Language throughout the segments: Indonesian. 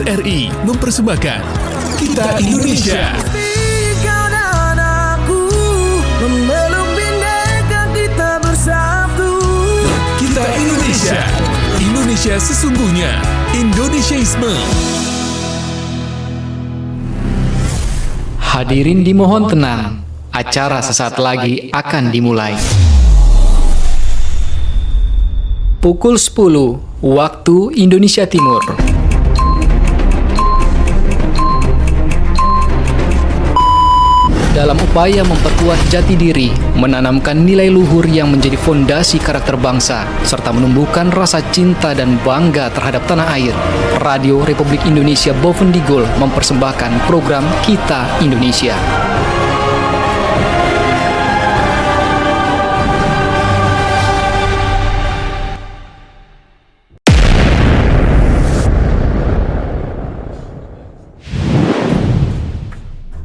RRI mempersembahkan Kita Indonesia. Kau dan aku memeluk bineka kita bersatu. Kita Indonesia. Indonesia sesungguhnya. Indonesiaisme. Hadirin dimohon tenang. Acara sesaat lagi akan dimulai. Pukul 10 waktu Indonesia Timur. Dalam upaya memperkuat jati diri, menanamkan nilai luhur yang menjadi fondasi karakter bangsa, serta menumbuhkan rasa cinta dan bangga terhadap tanah air, Radio Republik Indonesia Bovendigul mempersembahkan program Kita Indonesia.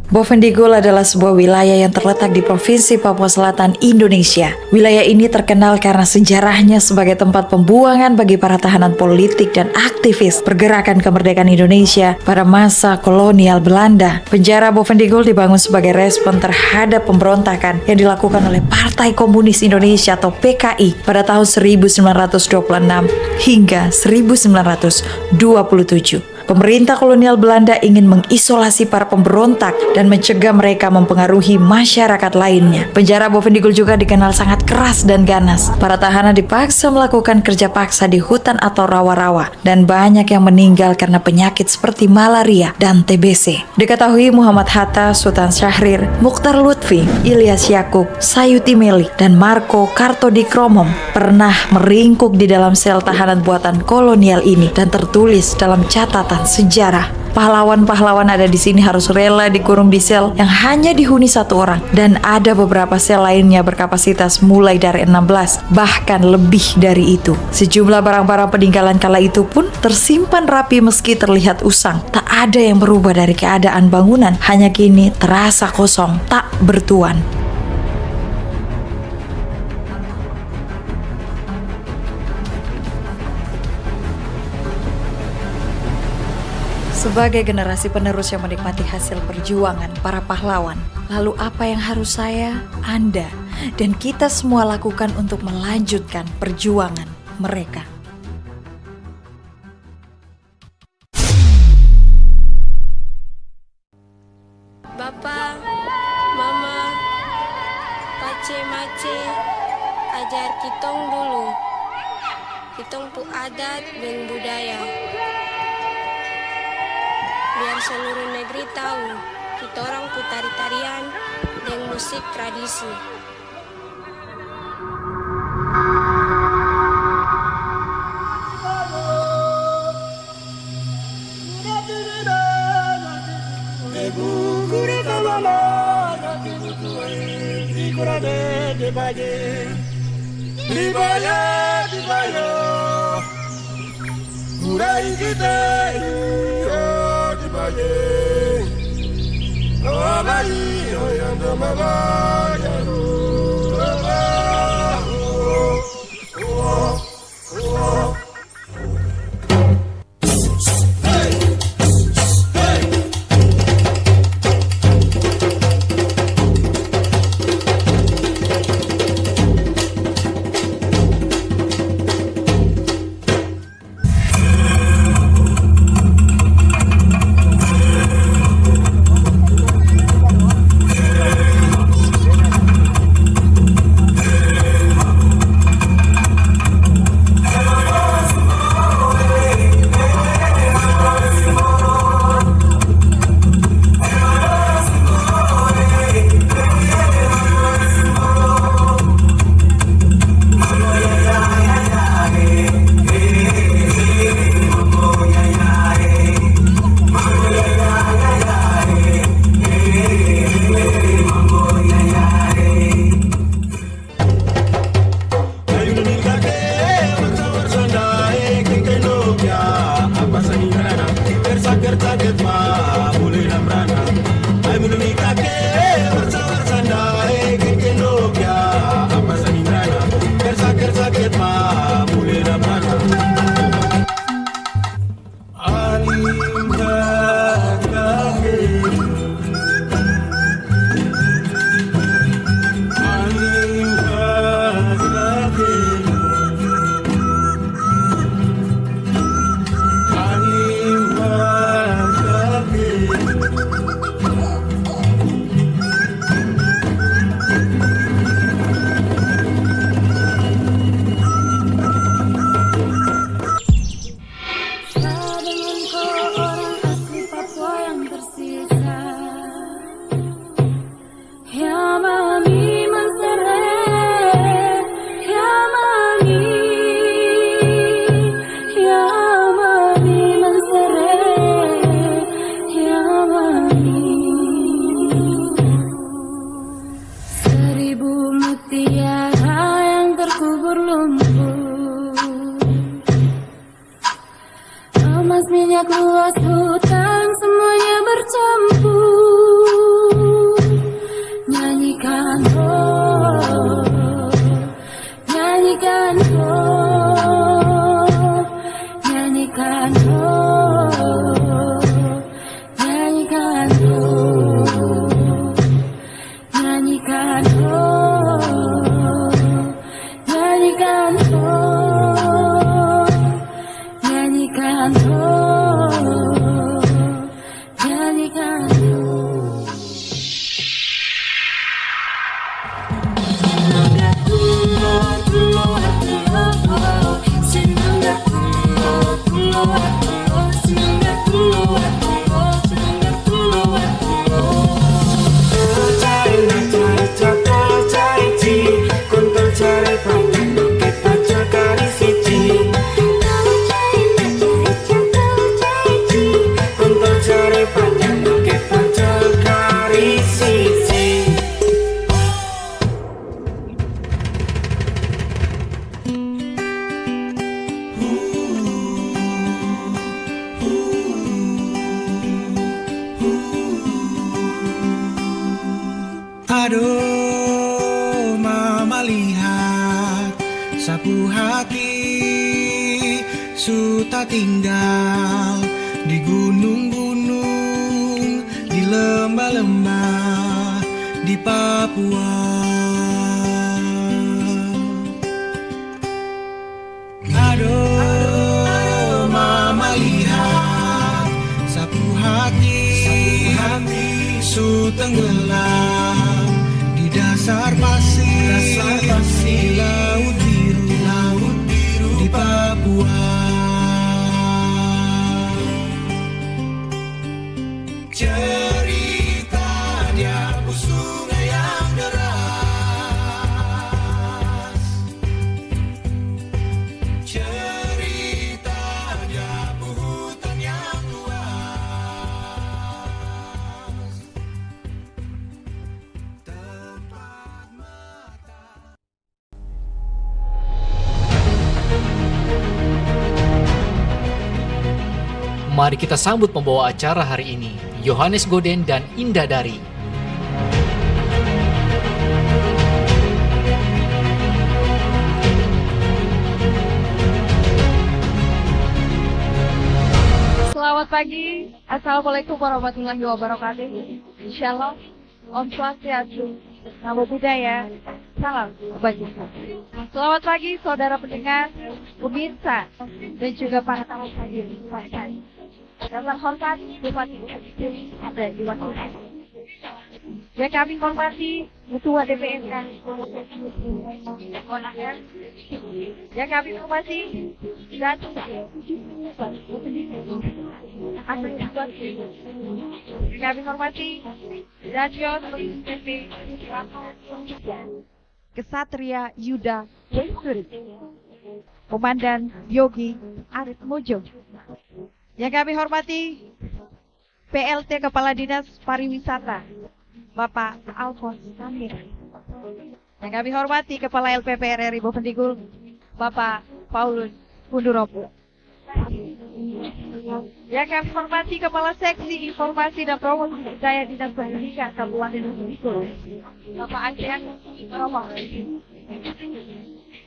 Bovendigul adalah sebuah wilayah yang terletak di Provinsi Papua Selatan, Indonesia. Wilayah ini terkenal karena sejarahnya sebagai tempat pembuangan bagi para tahanan politik dan aktivis pergerakan kemerdekaan Indonesia pada masa kolonial Belanda. Penjara Bovendigul dibangun sebagai respon terhadap pemberontakan yang dilakukan oleh Partai Komunis Indonesia atau PKI pada tahun 1926 hingga 1927. Pemerintah kolonial Belanda ingin mengisolasi para pemberontak dan mencegah mereka mempengaruhi masyarakat lainnya. Penjara Bovendigul juga dikenal sangat keras dan ganas. Para tahanan dipaksa melakukan kerja paksa di hutan atau rawa-rawa, dan banyak yang meninggal karena penyakit seperti malaria dan TBC. Diketahui Muhammad Hatta, Sultan Syahrir, Mukhtar Lutfi, Ilyas Yakub, Sayuti Meli, dan Marco Kartodikromom pernah meringkuk di dalam sel tahanan buatan kolonial ini dan tertulis dalam catatan sejarah. Pahlawan-pahlawan ada di sini harus rela dikurung di sel yang hanya dihuni satu orang, dan ada beberapa sel lainnya berkapasitas mulai dari 16 bahkan lebih dari itu. Sejumlah barang-barang peninggalan kala itu pun tersimpan rapi meski terlihat usang. Tak ada yang berubah dari keadaan bangunan, hanya kini terasa kosong, tak bertuan. Sebagai generasi penerus yang menikmati hasil perjuangan para pahlawan, lalu apa yang harus saya, Anda, dan kita semua lakukan untuk melanjutkan perjuangan mereka? Bapa, Mama, Pace, Mace, ajar kitong dulu. Kitong pu adat dan budaya. Biar seluruh negeri tahu, kita orang pu tari-tarian dan musik tradisi. Emas, minyak, luas hutan, semuanya bercampur. Nyanyikan oh, nyanyikan oh, nyanyikan oh, nyanyikan oh, nyanyikan oh, nyanyikan oh, nyanyikan oh, nyanyikan oh. Aduh, mama lihat sapu hati suta tinggal di gunung-gunung, di lembah-lembah, di Papua. Aduh, mama lihat sapu hati su tenggelam di dasar pasir, di laut biru di Papua. Cerita dia sungai yang deras, cerita dia hutan yang luas. Tempat mata. Mari kita sambut pembawa acara hari ini, Yohanes Goden dan Indah Dari. Selamat pagi, Assalamualaikum warahmatullahi wabarakatuh. Shalom, Om Swastiastu, Namo Buddhaya, salam kebajikan. Selamat pagi saudara pendengar, pemirsa, dan juga para tamu hadir pada hari. Dengan hormat, Bupati ada di Washington. Yang kami hormati Ketua DPRD Monaker, yang kami hormati dan yang kami hormati Radio TV Kesatria Yuda Jesuri, Komandan Yogi Arif Mojo. Yang kami hormati PLT Kepala Dinas Pariwisata Bapak Alphonse Samir. Yang kami hormati Kepala LPPR RI Bovendigul Bapak Paulus Punduropo. Yang kami hormati Kepala Seksi Informasi dan Promosi Budaya Dinas Pendidikan Kabupaten Bovendigul Bapak Adrian Romo.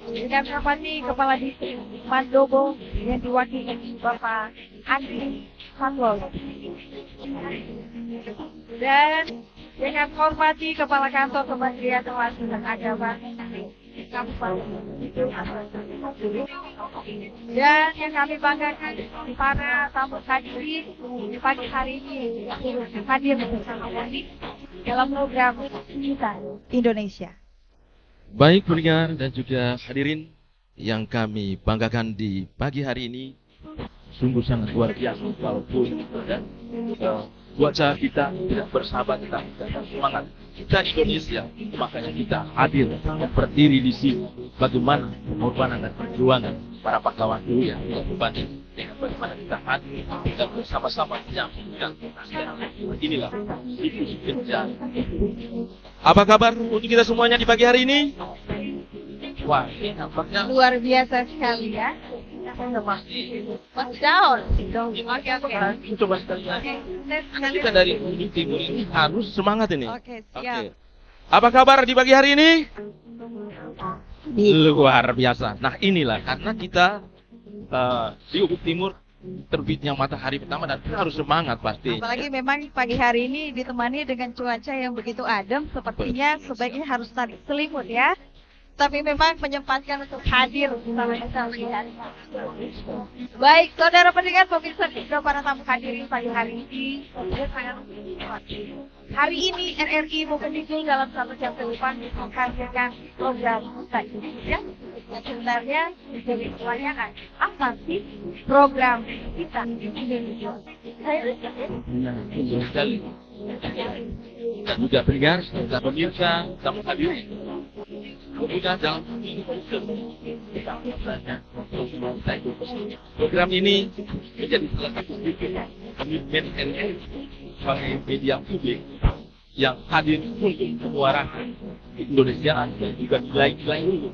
Yang kami hormati Kepala Distrik Mandobo yang diwakili Bapak Andri Fatwal. Dan yang kami hormati Kepala Kantor Kementerian Agama dan Agama Kabupaten. Dan yang kami banggakan para tamu hadirin di pagi hari ini hadir bersama kami dalam program kita Indonesia. Baik pendengar dan juga hadirin yang kami banggakan di pagi hari ini, sungguh sangat luar biasa walaupun cuaca kita tidak bersahabat, kita semangat kita Indonesia, makanya kita hadir berdiri di sini. Bagaimana pengorbanan dan perjuangan para pahlawan dulu yang berbanding dengan bagaimana kita hadir dan bersama-sama menyampaikan inilah siklus kerja. Apa kabar untuk kita semuanya di pagi hari ini? Wah, ini nampaknya luar biasa sekali ya. Sudah pasti. Masih down. Oke. Coba sekali lagi. Oke. Kita dari Bukit Timur ini harus semangat ini. Oke, siap. Apa kabar di pagi hari ini? Luar biasa. Nah inilah karena kita di Bukit Timur terbitnya matahari pertama dan kita harus semangat pasti. Apalagi memang pagi hari ini ditemani dengan cuaca yang begitu adem, sepertinya sebaiknya harus tarik selimut ya. Tapi memang menyempatkan untuk hadir bersama kita pagi hari ini. Baik, saudara pendengar pemirsa juga para tamu hadirin pagi hari ini. Saya sangat hari ini RRI Bukit dalam 1 jam ke depan menghadirkan program kita ini ya. Yang sebenarnya menjadi pertanyaan, apa sih program kita di Indonesia? Sekali. Dan juga pendengar, dan pemirsa, tamu hadirin. Mudah dalam program ini menjadi salah satu komitmen RRI sebagai media publik yang hadir untuk menyuarakan Indonesia dan juga nilai-nilai luhur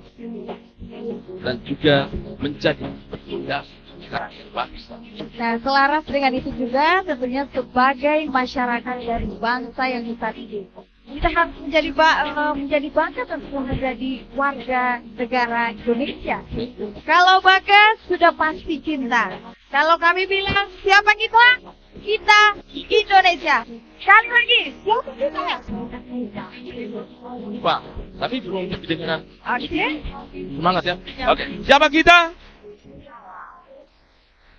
dan juga menjadi pondasi karakter bangsa. Nah, selaras dengan itu juga tentunya sebagai masyarakat dari bangsa yang kita pilih, kita harus menjadi bangga tentu menjadi warga negara Indonesia. Kalau bangga sudah pasti cinta. Kalau kami bilang siapa kita? Kita Indonesia. Sekali lagi, siapa kita? Pak, tapi belum kedengaran. Oke. Semangat ya. Oke. Siapa kita?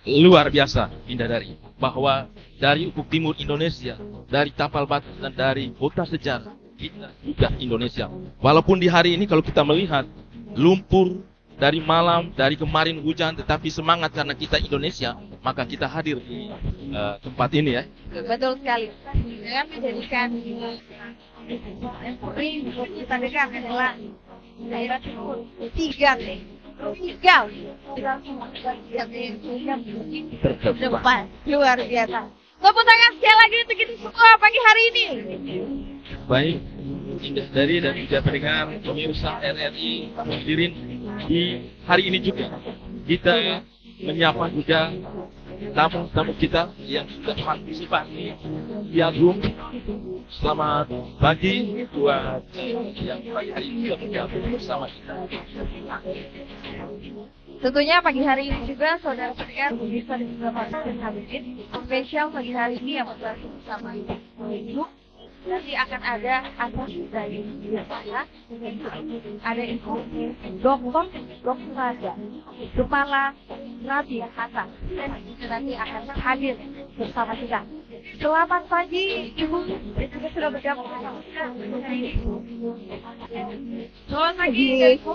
Luar biasa, Bidadari, bahwa dari ufuk timur Indonesia, dari Tapal Batas dan dari kota sejarah, kita sudah Indonesia. Walaupun di hari ini kalau kita melihat lumpur dari malam, dari kemarin hujan, tetapi semangat karena kita Indonesia, maka kita hadir di tempat ini ya. Betul sekali. Dengan menjadikan kita dengar adalah daerah timur 3T. Tinggal depan luar biasa. Tepuk tangan sekali lagi untuk kita semua pagi hari ini. Baik, dari dan juga pendengar pemirsa RRI hadirin di hari ini juga kita menyapa juga tamu-tamu kita yang sudah partisipasi di Agung. Selamat pagi buat yang pagi hari ini sudah bergabung bersama kita. Tentunya pagi hari ini juga saudara pendengar bisa dan juga para hadirin spesial pagi hari ini yang berlangsung bersama Ibu. Nanti akan ada atas dari biasanya ada info dokter Raja Kepala Rabi Hasan dan nanti akan hadir bersama kita. Selamat pagi Ibu, juga sudah bergabung bersama kita. Selamat pagi Ibu.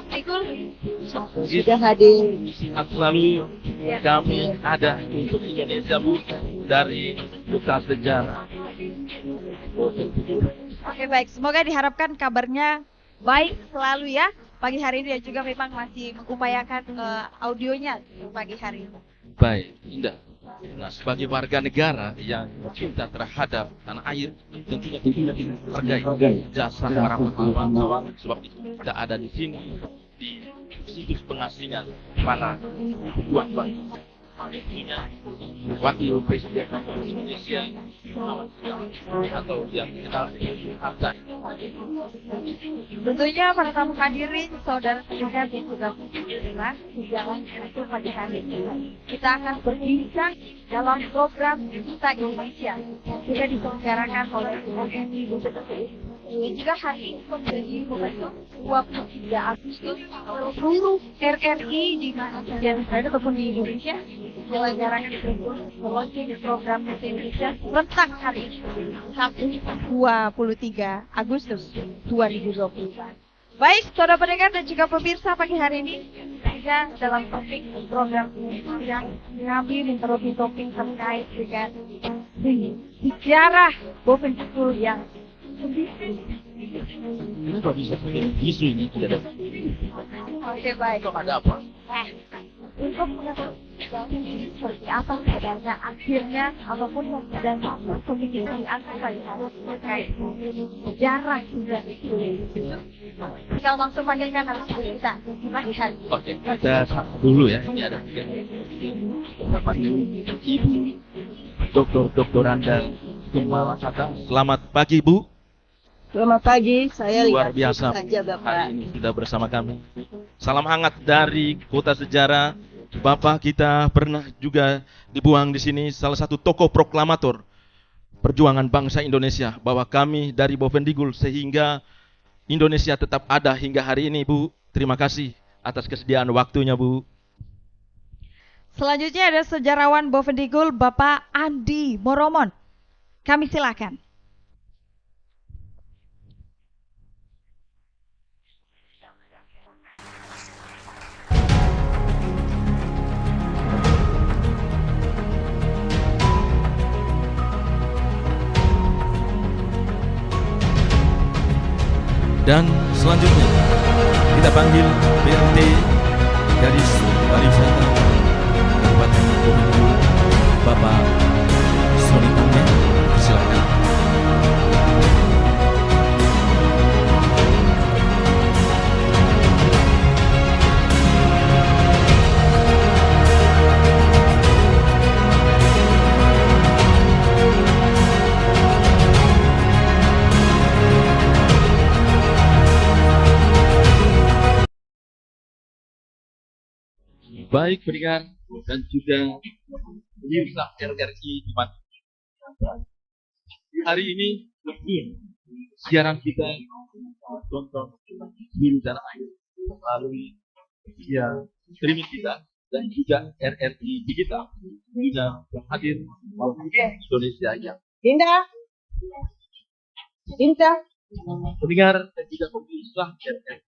Sudah hadir. Selalu kami ada untuk Indonesia Bu dari Kota Sejarah. Oke baik, semoga diharapkan kabarnya baik selalu ya pagi hari ini dan juga memang masih mengupayakan audionya pagi hari ini. Baik, Indah. Nah, sebagai warga negara yang cinta terhadap tanah air, tentunya kita hargai jasa para pahlawan, sebab itu kita ada di sini di situs pengasingan para tuan bangsa. Wakil Presiden Indonesia atau yang dikenal dengan Hatta. Tentunya para tamu hadirin, saudara pendengar yang sudah berjalan di jalan itu pagi hari ini. Kita akan berbincang dalam program Kita Indonesia yang sudah diselenggarakan oleh RRI Bukit. Jika hari ini menjadi momentum 23 Agustus, seluruh RRI di mana saja berada ataupun di Indonesia menyelenggarakan program Kita Indonesia rentak hari ini sampai 23 Agustus 2020. Baik, saudara pendengar dan juga pemirsa pagi hari ini kita dalam topik program yang kami menteruskan topik terkait dengan sejarah Boven School yang Kenapa bisa isu ini tidak ada? Oke baik. Ada apa? untuk mengetahui seperti apa sebenarnya akhirnya apapun yang sedang pemikiran akan terkait sejarah juga itu. Kalau langsung panggilkan harus kita lihat. Oke, kita sapa dulu ya. Ini ada Ibu Dr. Anda Kumalahata. Selamat pagi Bu. Selamat pagi, saya Luar lihat biasa saja Bapak. hari ini sudah bersama kami. Salam hangat dari Kota Sejarah. Bapak kita pernah juga dibuang di sini, salah satu tokoh proklamator perjuangan bangsa Indonesia, bahwa kami dari Bovendigul sehingga Indonesia tetap ada hingga hari ini Bu. Terima kasih atas kesediaan waktunya Bu. Selanjutnya ada sejarawan Bovendigul Bapak Andi Moromon. Kami silakan. Dan selanjutnya kita panggil PRT Gadis Pariwisata Kabupaten Bovendigul, Bapak Sony Tamne. Silakan. Baik pendengar dan juga pemirsa RRI dimanapun. Hari ini siaran kita tonton seluruh tanah air melalui via streaming kita dan juga RRI digital sudah hadir Indonesia yang Dinda, pendengar dan juga pemirsa RRI.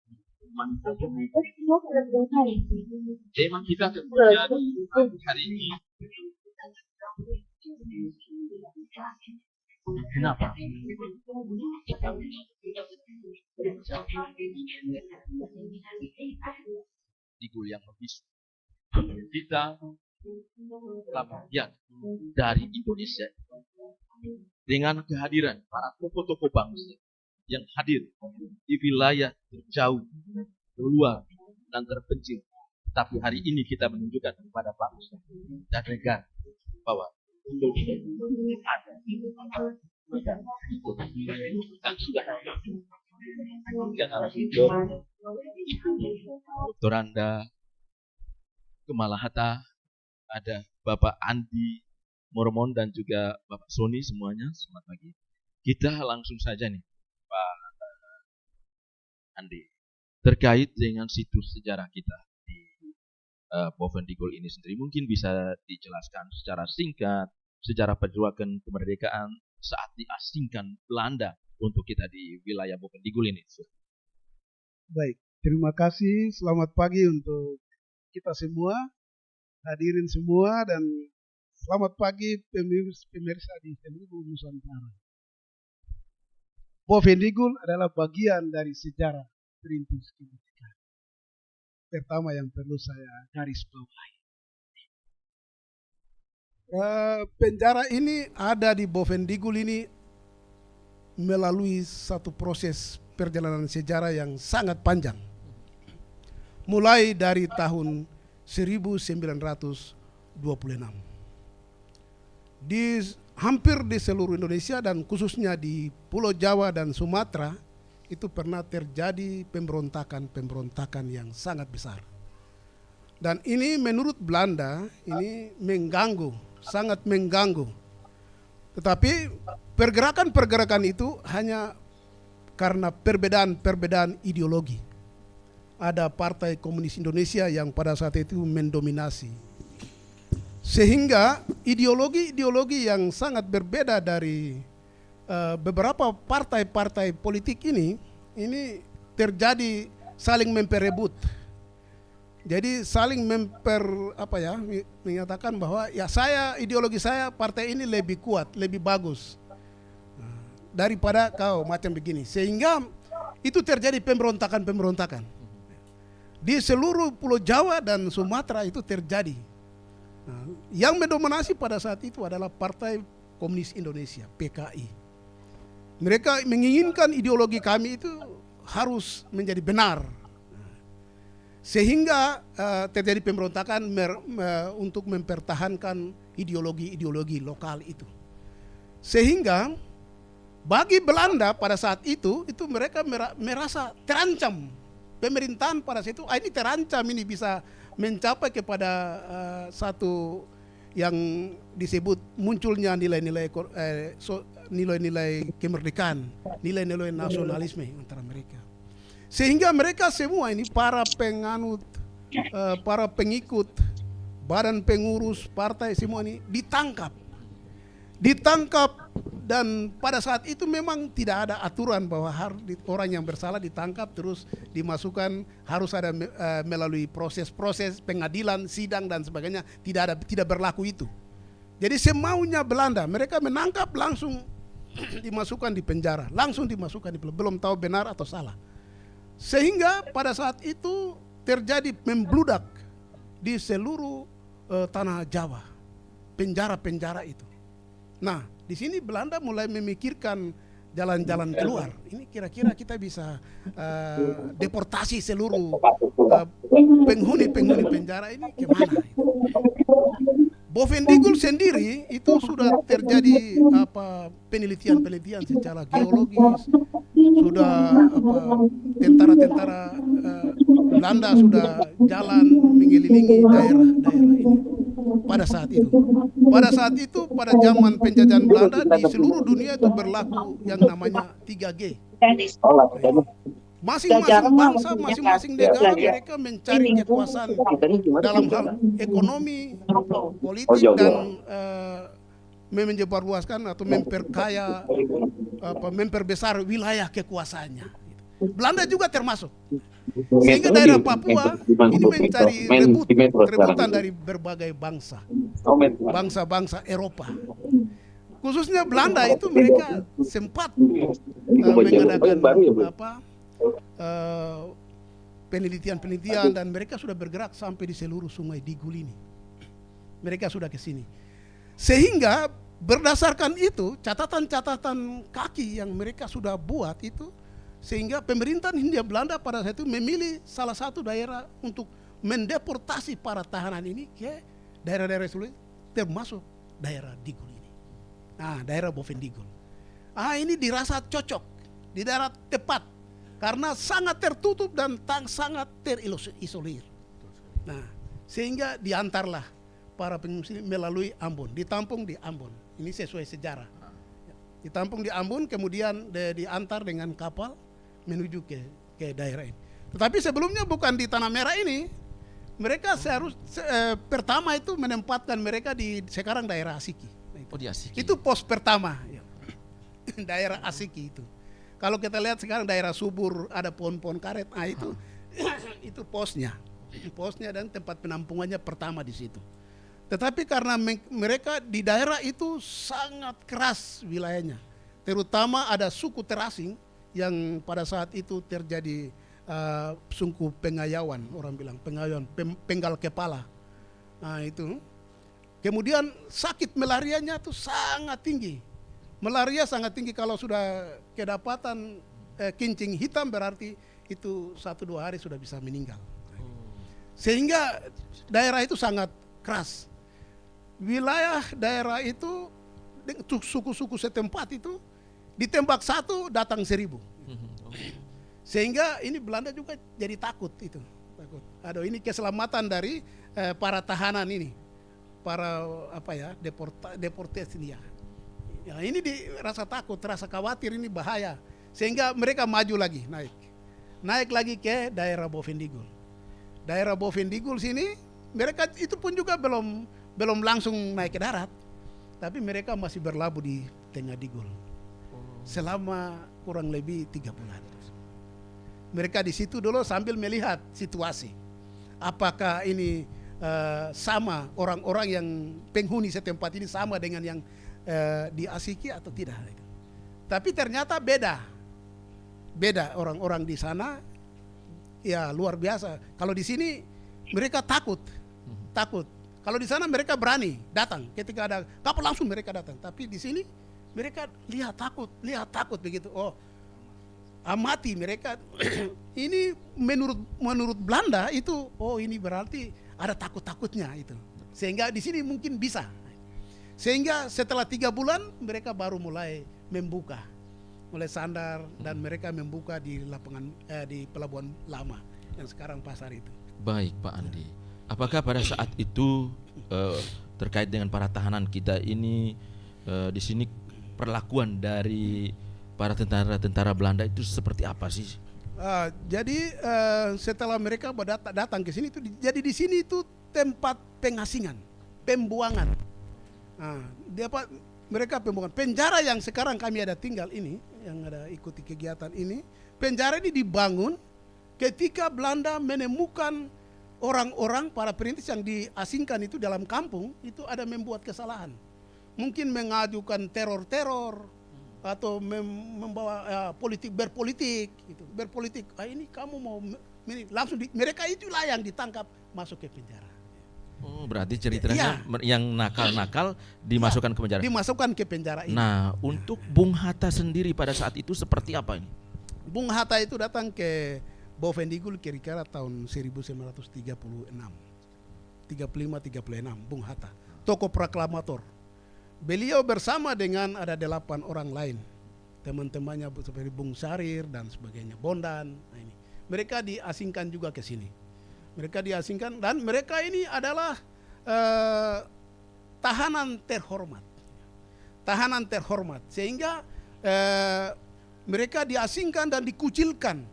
Tema kita kemudian hari ini kenapa Digul yang membisu kita bagian dari Indonesia dengan kehadiran para tokoh-tokoh bangsa yang hadir di wilayah terjauh, terluar, dan terpencil. Tapi hari ini kita menunjukkan kepada bangsa dan negara bahwa Indonesia ada dan sudah ada. Dr. Anda Kumalahata, ada Bapak Andi Moromon dan juga Bapak Sony semuanya. Selamat pagi. Kita langsung saja nih Pak Andi, terkait dengan situs sejarah kita di Bovendigul ini sendiri, mungkin bisa dijelaskan secara singkat sejarah perjuangan kemerdekaan saat diasingkan Belanda untuk kita di wilayah Bovendigul ini. Baik, terima kasih. Selamat pagi untuk kita semua, hadirin semua, dan selamat pagi pemirsa di seluruh Nusantara. Bovendigul adalah bagian dari sejarah perintis kemerdekaan. Pertama yang perlu saya garis bawahi. Penjara ini ada di Bovendigul ini melalui satu proses perjalanan sejarah yang sangat panjang. Mulai dari tahun 1926. Hampir di seluruh Indonesia dan khususnya di Pulau Jawa dan Sumatera itu pernah terjadi pemberontakan yang sangat besar. Dan ini menurut Belanda ini mengganggu, sangat mengganggu. Tetapi pergerakan-pergerakan itu hanya karena perbedaan ideologi. Ada Partai Komunis Indonesia yang pada saat itu mendominasi. Sehingga ideologi yang sangat berbeda dari beberapa partai-partai politik ini terjadi saling memperebut. Jadi saling menyatakan bahwa ya ideologi saya partai ini lebih kuat, lebih bagus daripada kau macam begini. Sehingga itu terjadi pemberontakan. di seluruh Pulau Jawa dan Sumatera itu terjadi. Nah, yang mendominasi pada saat itu adalah Partai Komunis Indonesia, PKI. Mereka menginginkan ideologi kami itu harus menjadi benar. Sehingga terjadi pemberontakan untuk mempertahankan ideologi-ideologi lokal itu. Sehingga bagi Belanda pada saat itu mereka merasa terancam. Pemerintahan pada saat itu ini terancam, ini bisa mencapai kepada satu yang disebut munculnya nilai-nilai kemerdekaan, nilai-nilai nasionalisme antara mereka. Sehingga mereka semua ini para penganut, para pengikut, badan pengurus partai semua ini ditangkap. Dan pada saat itu memang tidak ada aturan bahwa orang yang bersalah ditangkap terus dimasukkan, harus ada melalui proses-proses pengadilan, sidang dan sebagainya, tidak berlaku itu. Jadi semaunya Belanda, mereka menangkap langsung dimasukkan di penjara, langsung dimasukkan di penjara, belum tahu benar atau salah. Sehingga pada saat itu terjadi membludak di seluruh tanah Jawa, penjara-penjara itu. Nah, di sini Belanda mulai memikirkan jalan-jalan keluar. Ini kira-kira kita bisa deportasi seluruh penghuni penjara ini kemana? Bovendigul sendiri itu sudah terjadi penelitian secara geologis, sudah tentara-tentara Belanda sudah jalan mengelilingi daerah-daerah ini pada saat itu. Pada zaman penjajahan Belanda di seluruh dunia itu berlaku yang namanya 3G. Masing-masing bangsa, masing-masing negara mereka mencari kekuasaan dalam hal ekonomi, politik dan menyebarluaskan atau memperkaya, memperbesar wilayah kekuasaannya. Belanda juga termasuk. Sehingga daerah Papua ini mencari rebutan dari berbagai bangsa-bangsa Eropa. Khususnya Belanda itu mereka sempat mengadakan penelitian dan mereka sudah bergerak sampai di seluruh Sungai Digul ini. Mereka sudah ke sini. Sehingga berdasarkan itu catatan-catatan kaki yang mereka sudah buat itu, sehingga pemerintahan Hindia Belanda pada saat itu memilih salah satu daerah untuk mendeportasi para tahanan ini ke daerah-daerah sulit, termasuk daerah Digul ini. Nah, daerah Bovendigul. Ini dirasa cocok, di daerah tepat, karena sangat tertutup dan sangat terisolir. Nah, sehingga diantarlah para pengungsi melalui Ambon, ditampung di Ambon. Ini sesuai sejarah. Ditampung di Ambon, kemudian diantar dengan kapal menuju ke daerah ini. Tetapi sebelumnya bukan di Tanah Merah ini. Mereka pertama itu menempatkan mereka di sekarang daerah Asiki. Di Asiki. Itu pos pertama, daerah Asiki itu. Kalau kita lihat sekarang daerah Subur ada pohon-pohon karet, itu posnya dan tempat penampungannya pertama di situ. Tetapi karena mereka di daerah itu sangat keras wilayahnya, terutama ada suku terasing yang pada saat itu terjadi suku Pengayawan, orang bilang Pengayawan, penggal kepala. Nah itu, kemudian sakit malarianya itu sangat tinggi. Malaria sangat tinggi, kalau sudah kedapatan kencing hitam berarti itu 1-2 hari sudah bisa meninggal. Sehingga daerah itu sangat keras. Wilayah daerah itu suku-suku setempat itu ditembak 1 datang 1000. Sehingga ini Belanda juga jadi takut itu. Aduh, ini keselamatan dari para tahanan ini, para deportasi dia. Ya, ini rasa takut, rasa khawatir, ini bahaya. Sehingga mereka maju lagi, naik lagi ke daerah Bovendigul. Daerah Bovendigul sini mereka itu pun juga belum langsung naik ke darat, tapi mereka masih berlabuh di tengah Digul selama kurang lebih 3 bulan. Mereka di situ dulu sambil melihat situasi, apakah ini sama orang-orang yang penghuni setempat ini sama dengan yang di Asiki atau tidak. Tapi ternyata beda orang-orang di sana ya luar biasa. Kalau di sini mereka takut. Kalau di sana mereka berani datang ketika ada kapal langsung mereka datang. Tapi di sini mereka lihat takut begitu. Oh, amati mereka. Ini menurut Belanda itu, oh ini berarti ada takut-takutnya itu. Sehingga di sini mungkin bisa. Sehingga setelah 3 bulan mereka baru mulai membuka, mulai sandar dan mereka membuka di di pelabuhan lama yang sekarang pasar itu. Baik Pak Andi, apakah pada saat itu terkait dengan para tahanan kita ini di sini perlakuan dari para tentara Belanda itu seperti apa sih? Jadi setelah mereka datang ke sini itu, jadi di sini itu tempat pengasingan, pembuangan. Mereka pembuangan. Penjara yang sekarang kami ada tinggal ini, yang ada ikuti kegiatan ini, penjara ini dibangun ketika Belanda menemukan orang-orang para perintis yang diasingkan itu dalam kampung itu ada membuat kesalahan, mungkin mengajukan teror-teror atau membawa berpolitik. Ini kamu mau langsung mereka itulah yang ditangkap masuk ke penjara. Oh, berarti ceritanya yang nakal-nakal dimasukkan ke penjara. Dimasukkan ke penjara ini. Nah, untuk Bung Hatta sendiri pada saat itu seperti apa ini? Bung Hatta itu datang ke Bovendigul kira-kira tahun 1936. 35-36 Bung Hatta, tokoh proklamator. Beliau bersama dengan ada 8 orang lain, teman-temannya seperti Bung Sarir dan sebagainya, Bondan. Nah, ini mereka diasingkan juga ke sini. Mereka diasingkan dan mereka ini adalah tahanan terhormat. Tahanan terhormat sehingga mereka diasingkan dan dikucilkan.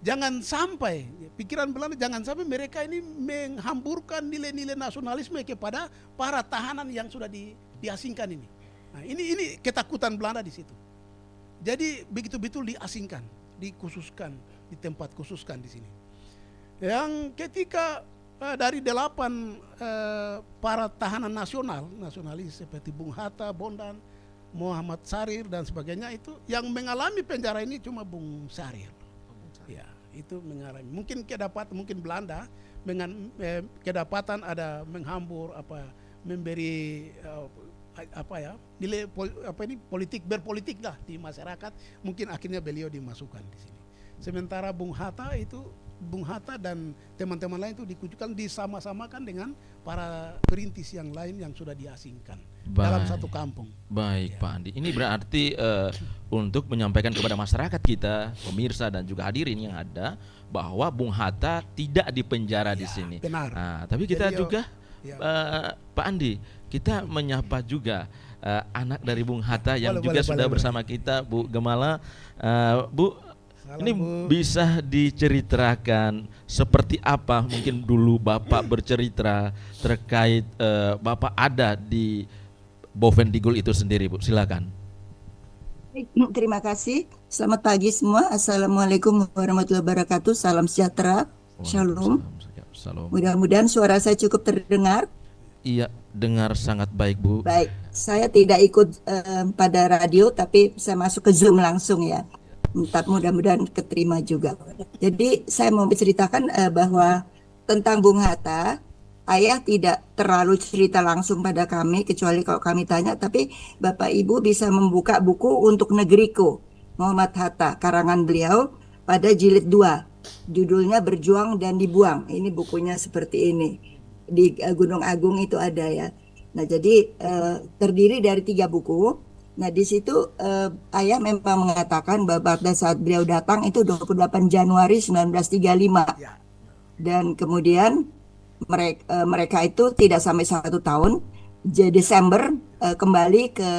Jangan sampai pikiran Belanda, jangan sampai mereka ini menghamburkan nilai-nilai nasionalisme kepada para tahanan yang sudah diasingkan ini. Nah, ini ketakutan Belanda di situ. Jadi begitu-betul diasingkan, dikhususkan, di tempat khususkan di sini. Yang ketika dari 8 para tahanan nasionalis seperti Bung Hatta, Bondan, Muhammad Sarir dan sebagainya itu yang mengalami penjara ini cuma Bung Sarir. Ya, itu mengalami. Mungkin Belanda dengan kedapatan ada menghambur memberi nilai berpolitik lah di masyarakat, mungkin akhirnya beliau dimasukkan di sini. Sementara Bung Hatta dan teman-teman lain itu dikucurkan, disama-samakan dengan para perintis yang lain yang sudah diasingkan dalam satu kampung. Baik, Pak Andi. Ini berarti untuk menyampaikan kepada masyarakat kita, pemirsa dan juga hadirin yang ada, bahwa Bung Hatta tidak dipenjara di sini. Benar. Nah, tapi kita juga, Pak Andi, kita menyapa juga anak dari Bung Hatta yang juga sudah bersama kita, Bu Gemala. Bu, ini bisa diceritakan seperti apa mungkin dulu Bapak bercerita terkait Bapak ada di Bovendigul itu sendiri, Bu. Silakan. Terima kasih. Selamat pagi semua. Assalamualaikum warahmatullahi wabarakatuh. Salam sejahtera. Shalom. Mudah-mudahan suara saya cukup terdengar. Iya, dengar sangat baik, Bu. Baik, saya tidak ikut pada radio, tapi saya masuk ke Zoom langsung ya. Mudah-mudahan keterima juga. Jadi saya mau menceritakan bahwa tentang Bung Hatta, ayah tidak terlalu cerita langsung pada kami, kecuali kalau kami tanya, tapi Bapak Ibu bisa membuka buku Untuk Negeriku, Muhammad Hatta, karangan beliau pada jilid 2. Judulnya Berjuang dan Dibuang. Ini bukunya seperti ini. Di Gunung Agung itu ada ya. Nah, jadi terdiri dari 3 buku. Nah, di situ ayah memang mengatakan bahwa pada saat beliau datang itu 28 Januari 1935. Dan kemudian mereka itu tidak sampai 1 tahun. Jadi Desember kembali ke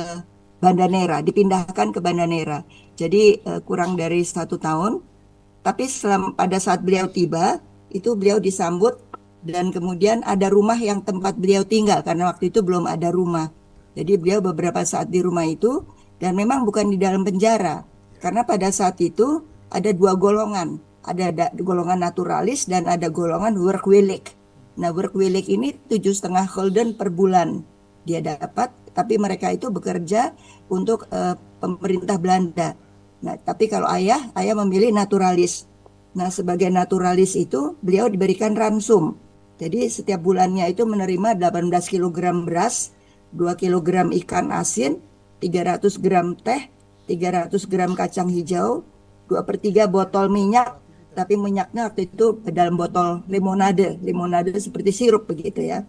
Banda Nera, dipindahkan ke Banda Nera. Jadi kurang dari 1 tahun. Tapi pada saat beliau tiba, itu beliau disambut dan kemudian ada rumah yang tempat beliau tinggal karena waktu itu belum ada rumah. Jadi beliau beberapa saat di rumah itu dan memang bukan di dalam penjara. Karena pada saat itu ada 2 golongan. Ada golongan naturalis dan ada golongan workwelik. Nah, workwelik ini 7,5 gulden per bulan dia dapat. Tapi mereka itu bekerja untuk pemerintah Belanda. Nah, tapi kalau ayah memilih naturalis. Nah, sebagai naturalis itu beliau diberikan ransum. Jadi setiap bulannya itu menerima 18 kg beras, 2 kg ikan asin, 300 gram teh, 300 gram kacang hijau, 2/3 botol minyak, tapi minyaknya waktu itu dalam botol limonade seperti sirup begitu ya.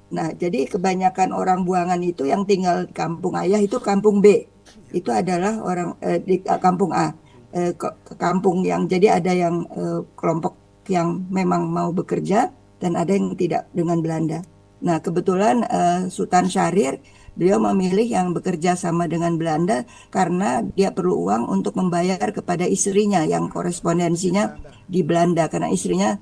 Nah, jadi kebanyakan orang buangan itu yang tinggal di kampung ayah itu kampung B. Itu adalah orang di kampung A. Ke kampung yang jadi ada yang kelompok yang memang mau bekerja dan ada yang tidak dengan Belanda. Nah, kebetulan Sultan Syahrir beliau memilih yang bekerja sama dengan Belanda karena dia perlu uang untuk membayar kepada istrinya yang korespondensinya di Belanda, karena istrinya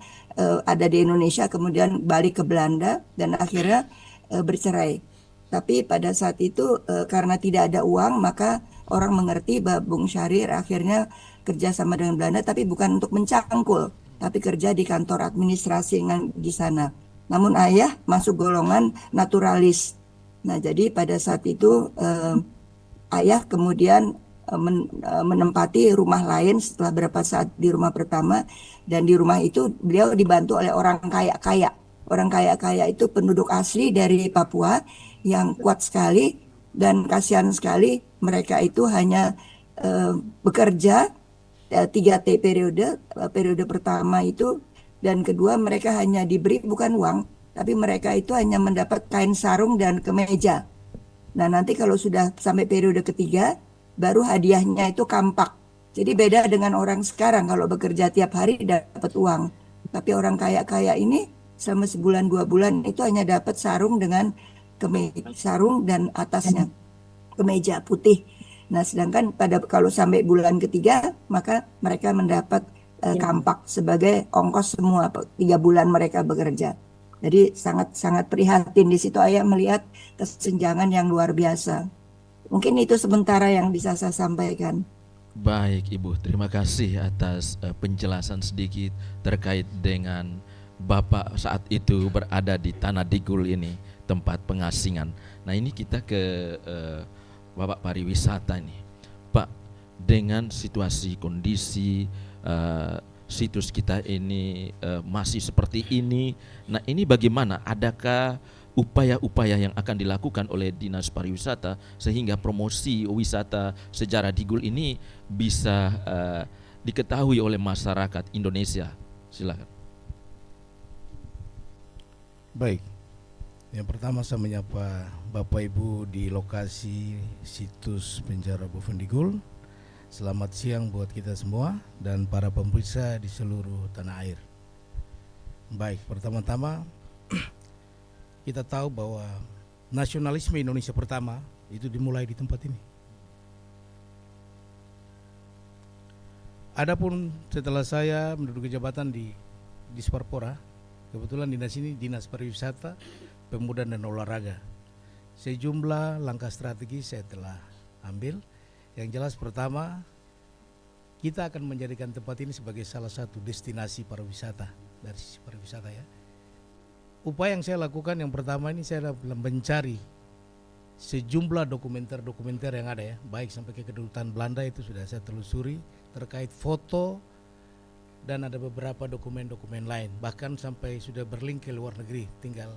ada di Indonesia kemudian balik ke Belanda dan akhirnya bercerai. Tapi pada saat itu karena tidak ada uang, maka orang mengerti bahwa Bung Syahrir akhirnya kerja sama dengan Belanda, tapi bukan untuk mencangkul, tapi kerja di kantor administrasi di sana. Namun ayah masuk golongan naturalis. Nah, jadi pada saat itu ayah kemudian menempati rumah lain setelah berapa saat di rumah pertama, dan di rumah itu beliau dibantu oleh orang kaya-kaya. Orang kaya-kaya itu penduduk asli dari Papua yang kuat sekali, dan kasihan sekali mereka itu hanya bekerja 3T periode. Periode pertama itu dan kedua mereka hanya diberi bukan uang, tapi mereka itu hanya mendapat kain sarung dan kemeja. Nah, nanti kalau sudah sampai periode ketiga baru hadiahnya itu kampak. Jadi beda dengan orang sekarang kalau bekerja tiap hari dapat uang. Tapi orang kaya-kaya ini selama sebulan 2 bulan itu hanya dapat sarung dengan sarung dan atasnya kemeja putih. Nah, sedangkan kalau sampai bulan ketiga maka mereka mendapat kampak sebagai ongkos semua 3 bulan mereka bekerja. Jadi sangat prihatin di situ ayah melihat kesenjangan yang luar biasa. Mungkin itu sementara yang bisa saya sampaikan. Baik Ibu, terima kasih atas penjelasan sedikit terkait dengan Bapak saat itu berada di Tanah Digul ini, tempat pengasingan. Nah, ini kita ke Bapak pariwisata nih. Pak, dengan situasi kondisi situs kita ini masih seperti ini, nah ini bagaimana? Adakah upaya-upaya yang akan dilakukan oleh Dinas Pariwisata sehingga promosi wisata sejarah Digul ini bisa diketahui oleh masyarakat Indonesia? Silakan. Baik, yang pertama saya menyapa Bapak Ibu di lokasi situs penjara Boven Digul. Selamat siang buat kita semua dan para pemirsa di seluruh tanah air. Baik, pertama-tama kita tahu bahwa nasionalisme Indonesia pertama itu dimulai di tempat ini. Adapun setelah saya menduduki jabatan di Disparpora, kebetulan dinas ini Dinas Pariwisata, Pemuda dan Olahraga. Sejumlah langkah strategis saya telah ambil. Yang jelas pertama, kita akan menjadikan tempat ini sebagai salah satu destinasi pariwisata dari sisi pariwisata ya. Upaya yang saya lakukan yang pertama ini saya mencari sejumlah dokumenter yang ada ya, baik sampai ke kedutaan Belanda itu sudah saya telusuri terkait foto dan ada beberapa dokumen-dokumen lain, bahkan sampai sudah berlink ke luar negeri, tinggal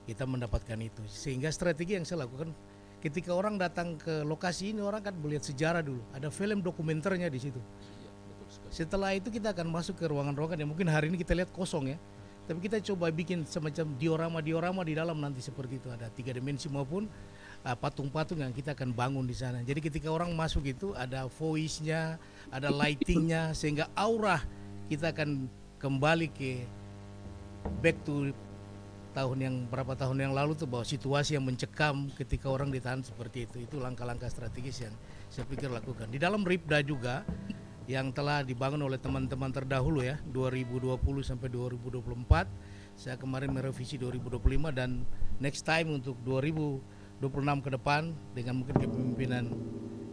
kita mendapatkan itu. Sehingga strategi yang saya lakukan ketika orang datang ke lokasi ini, orang kan melihat sejarah dulu, ada film dokumenternya di situ. Setelah itu kita akan masuk ke ruangan-ruangan yang mungkin hari ini kita lihat kosong ya, tapi kita coba bikin semacam diorama di dalam nanti seperti itu, ada 3 dimensi maupun patung-patung yang kita akan bangun di sana. Jadi ketika orang masuk itu ada voice-nya, ada lighting-nya, sehingga aura kita akan kembali ke back to berapa tahun yang lalu tuh, bahwa situasi yang mencekam ketika orang ditahan seperti itu langkah-langkah strategis yang saya pikir lakukan. Di dalam Ripda juga yang telah dibangun oleh teman-teman terdahulu ya, 2020 sampai 2024, saya kemarin merevisi 2025 dan next time untuk 2026 ke depan dengan mungkin kepemimpinan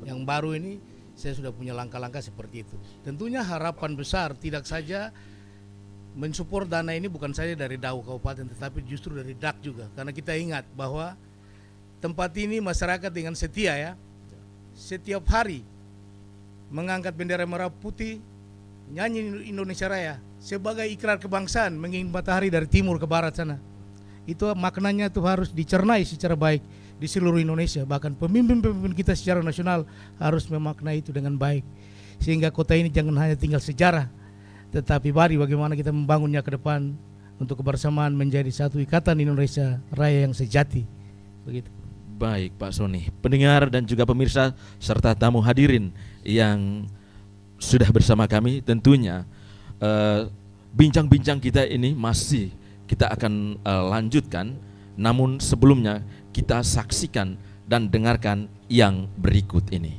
yang baru ini, saya sudah punya langkah-langkah seperti itu. Tentunya harapan besar tidak saja mensupport dana ini bukan saja dari DAU Kabupaten, tetapi justru dari DAK juga, karena kita ingat bahwa tempat ini masyarakat dengan setia ya, setiap hari mengangkat bendera merah putih nyanyi Indonesia Raya sebagai ikrar kebangsaan mengingat matahari dari timur ke barat sana. Itu maknanya tuh harus dicernai secara baik di seluruh Indonesia. Bahkan pemimpin-pemimpin kita secara nasional harus memaknai itu dengan baik. Sehingga kota ini jangan hanya tinggal sejarah, tetapi mari bagaimana kita membangunnya ke depan untuk kebersamaan menjadi satu ikatan Indonesia Raya yang sejati. Begitu. Baik Pak Sony, pendengar dan juga pemirsa serta tamu hadirin yang sudah bersama kami, tentunya bincang-bincang kita ini masih kita akan lanjutkan. Namun sebelumnya kita saksikan dan dengarkan yang berikut ini.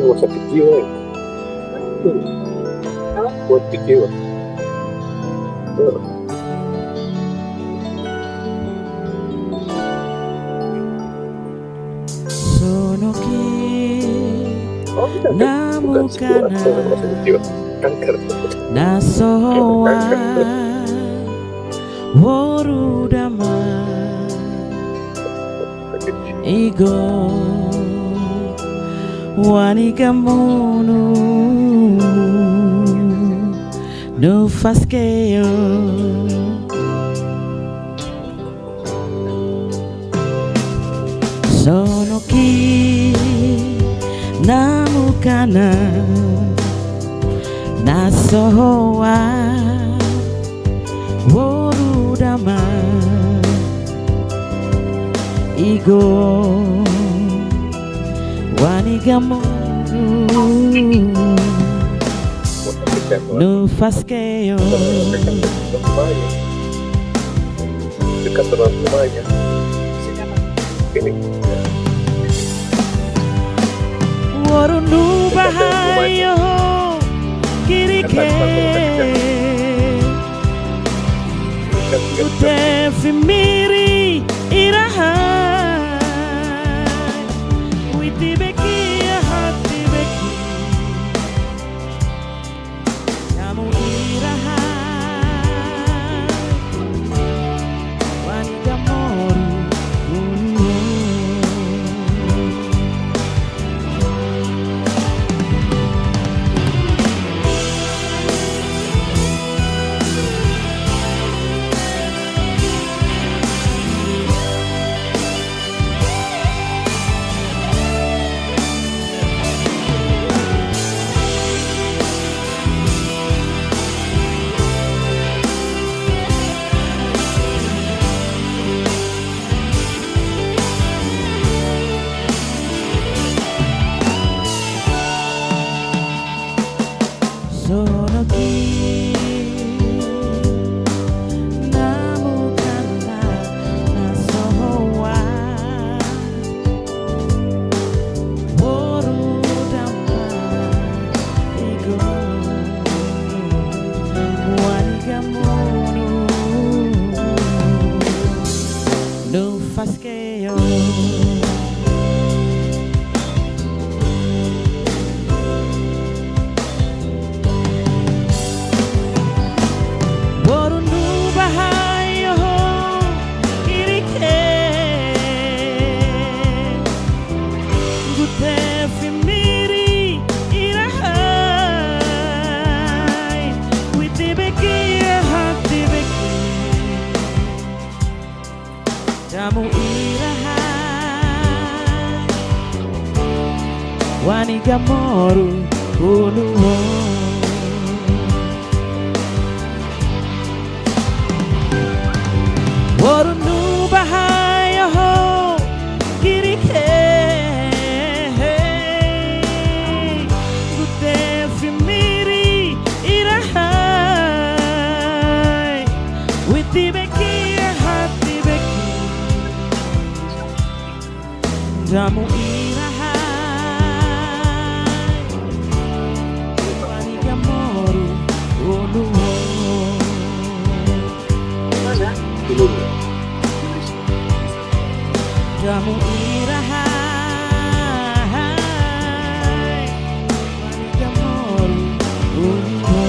Masa kecil buat kecil. Namukana Nasowa Worudama Igo Wanikamunu Nufaskeo Sonoki Namukana Nasowa Worudama Igo Wanigamuru Nufaskeo Dekat dengan rumahnya. Ini. Warundu bahayo kirike Ute fimiri iraha Witi beki ya hati beki Namu iraha Wanita moru Kamu iraha Wani gamoru uluho Warunu bahayo kirike Gute fimiri iraha Jamu irahai Waniga moru Uluho Jamu irahai Waniga moru Uluho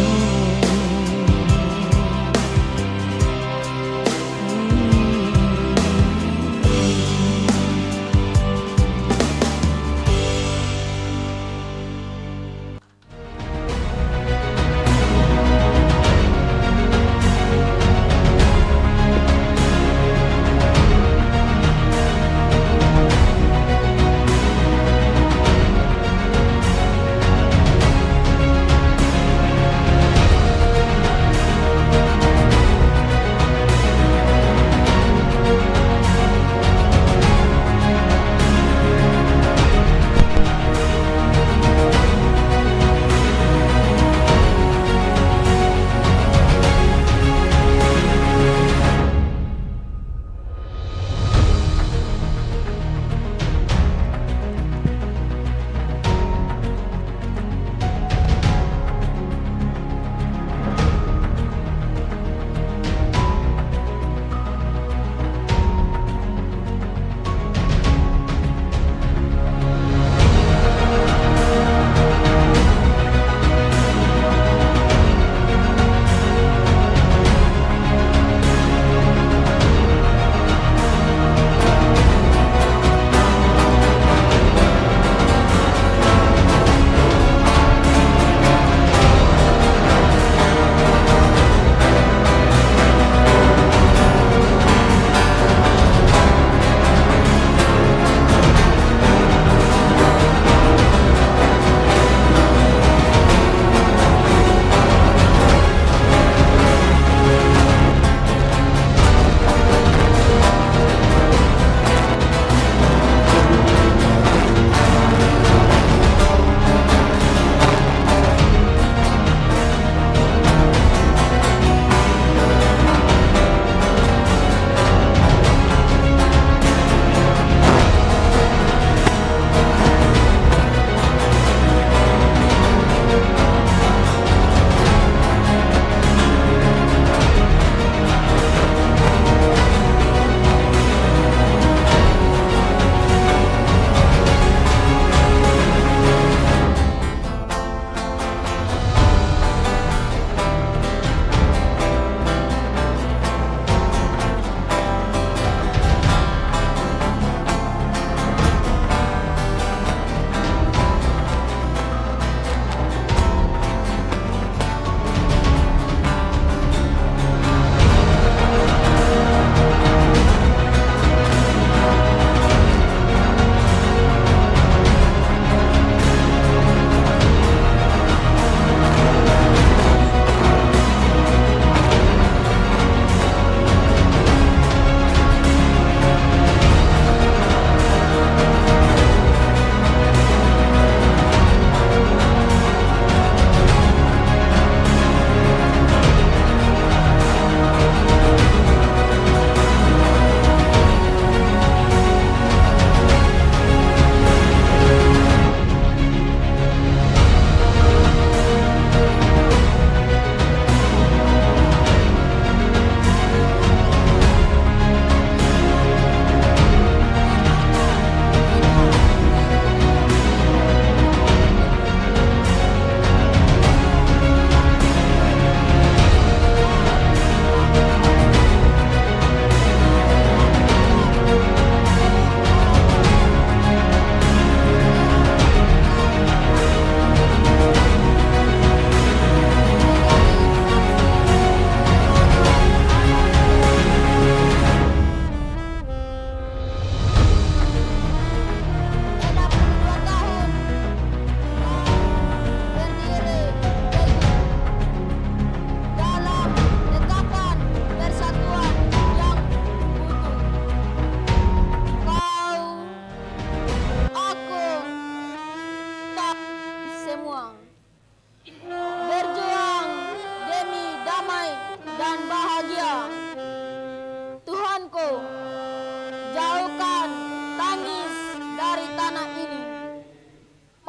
Jauhkan tangis dari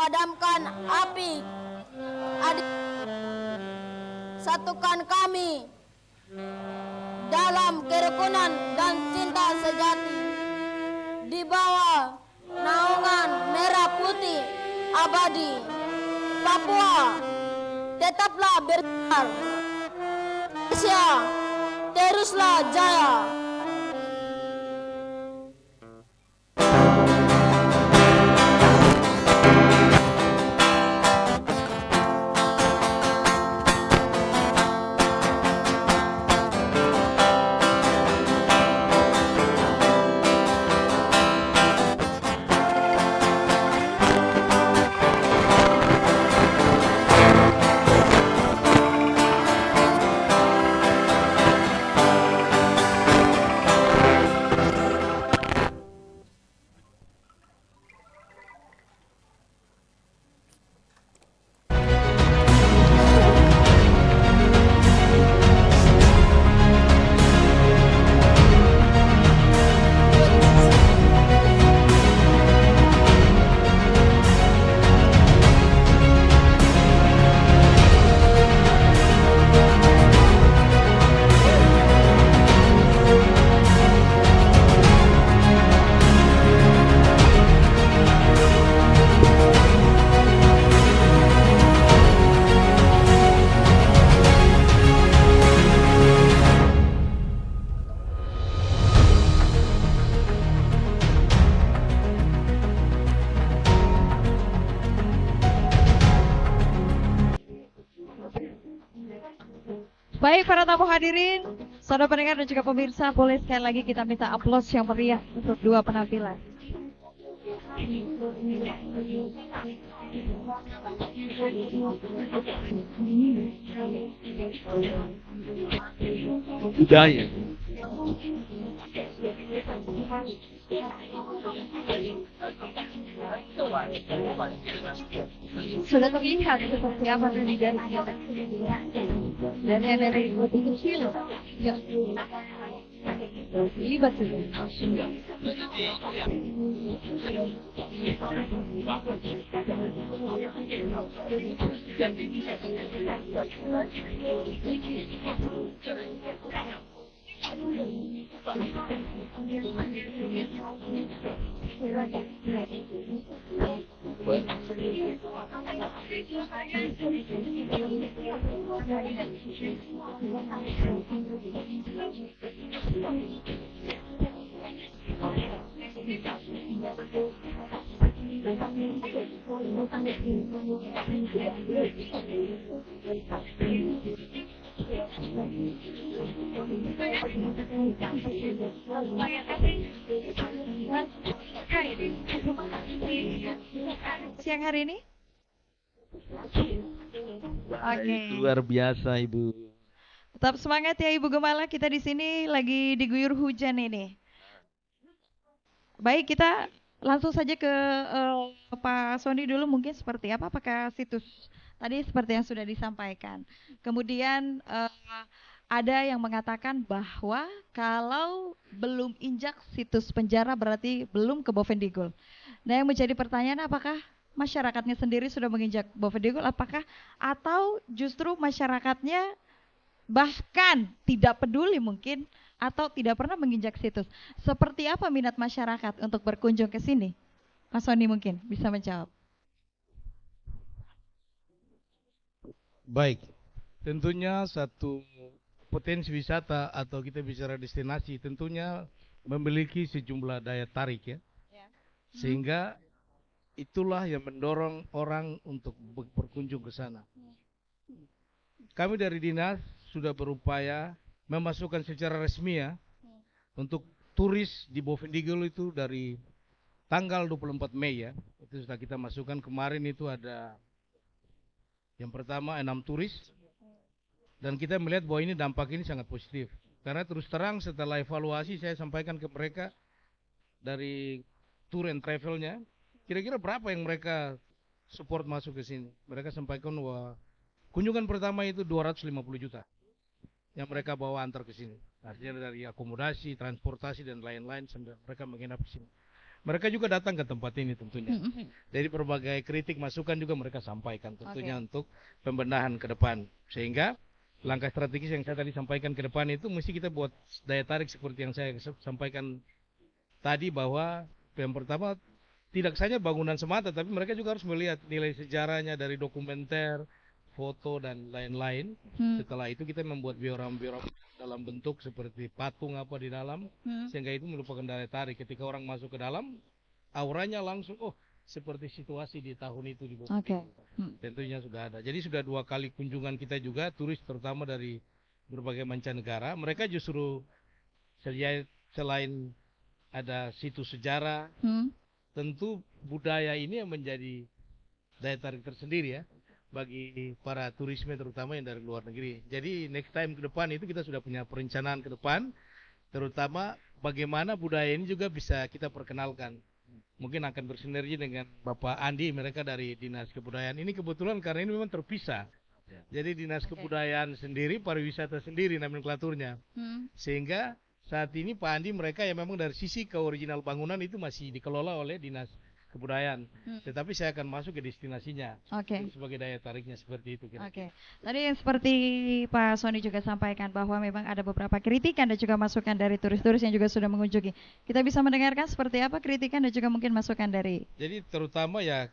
padamkan api. Satukan kami dalam kerukunan dan cinta sejati di bawah naungan merah putih abadi. Papua tetaplah bersinar, Indonesia teruslah jaya. Baik para tamu hadirin, saudara pendengar dan juga pemirsa, boleh sekali lagi kita minta aplaus yang meriah untuk dua penampilan. Budaya. Sudah terlihat seperti apa dari kecil yang terlibat siang hari ini? Oke. Luar biasa Ibu. Tetap semangat ya Ibu Gemala, kita di sini lagi diguyur hujan ini. Baik, kita langsung saja ke Pak Sony dulu, mungkin seperti apa? Apakah situs tadi seperti yang sudah disampaikan. Kemudian ada yang mengatakan bahwa kalau belum injak situs penjara berarti belum ke Bovendigul. Nah, yang menjadi pertanyaan, apakah masyarakatnya sendiri sudah menginjak Bovendigul, apakah atau justru masyarakatnya bahkan tidak peduli mungkin atau tidak pernah menginjak situs. Seperti apa minat masyarakat untuk berkunjung ke sini? Mas Sony mungkin bisa menjawab. Baik, tentunya satu potensi wisata atau kita bicara destinasi tentunya memiliki sejumlah daya tarik ya. Sehingga itulah yang mendorong orang untuk berkunjung ke sana. Kami dari dinas sudah berupaya memasukkan secara resmi ya untuk turis di Bovendigul itu dari tanggal 24 Mei ya. Itu sudah kita masukkan. Kemarin itu ada yang pertama 6 turis. Dan kita melihat bahwa ini dampak ini sangat positif. Karena terus terang setelah evaluasi saya sampaikan ke mereka dari tour and travelnya, kira-kira berapa yang mereka support masuk ke sini. Mereka sampaikan bahwa kunjungan pertama itu 250 juta yang mereka bawa antar ke sini. Artinya dari akomodasi, transportasi dan lain-lain sambil mereka menginap di sini. mereka juga datang ke tempat ini tentunya. Dari berbagai kritik masukan juga mereka sampaikan tentunya untuk pembenahan ke depan. Sehingga langkah strategis yang saya tadi sampaikan ke depan itu mesti kita buat daya tarik seperti yang saya sampaikan tadi, bahwa yang pertama tidak saja bangunan semata, tapi mereka juga harus melihat nilai sejarahnya dari dokumenter, foto dan lain-lain. Setelah itu kita membuat dioram-dioram dalam bentuk seperti patung apa di dalam, sehingga itu merupakan daya tarik. Ketika orang masuk ke dalam, auranya langsung seperti situasi di tahun itu di Bogor. Tentunya sudah ada. Jadi sudah 2 kali kunjungan kita juga, turis terutama dari berbagai mancanegara. Mereka justru selain ada situs sejarah, tentu budaya ini yang menjadi daya tarik tersendiri ya bagi para turisme terutama yang dari luar negeri. Jadi next time ke depan itu kita sudah punya perencanaan ke depan, terutama bagaimana budaya ini juga bisa kita perkenalkan. Mungkin akan bersinergi dengan Bapak Andi, mereka dari Dinas Kebudayaan. Ini kebetulan karena ini memang terpisah. Jadi Dinas Kebudayaan sendiri, pariwisata sendiri nomenklaturnya. Sehingga saat ini Pak Andi mereka yang memang dari sisi keoriginal bangunan itu masih dikelola oleh Dinas Kebudayaan. Tetapi saya akan masuk ke destinasinya. Sebagai daya tariknya seperti itu. Tadi yang seperti Pak Sony juga sampaikan bahwa memang ada beberapa kritikan dan juga masukan dari turis-turis yang juga sudah mengunjungi. Kita bisa mendengarkan seperti apa kritikan dan juga mungkin masukan dari. Jadi terutama ya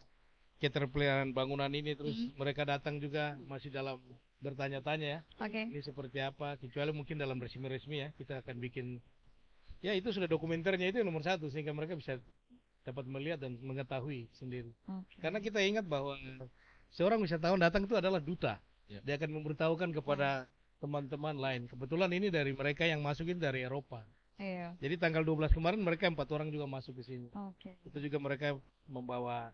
keterpeliharaan bangunan ini, terus mereka datang juga masih dalam bertanya-tanya ya. Ini seperti apa, kecuali mungkin dalam resmi-resmi ya kita akan bikin. Ya itu sudah dokumenternya, itu yang nomor 1, sehingga mereka bisa dapat melihat dan mengetahui sendiri. Karena kita ingat bahwa seorang wisatawan datang itu adalah duta. Dia akan memberitahukan kepada teman-teman lain. Kebetulan ini dari mereka yang masuk ini dari Eropa. Jadi tanggal 12 kemarin mereka 4 orang juga masuk ke sini. Itu juga mereka membawa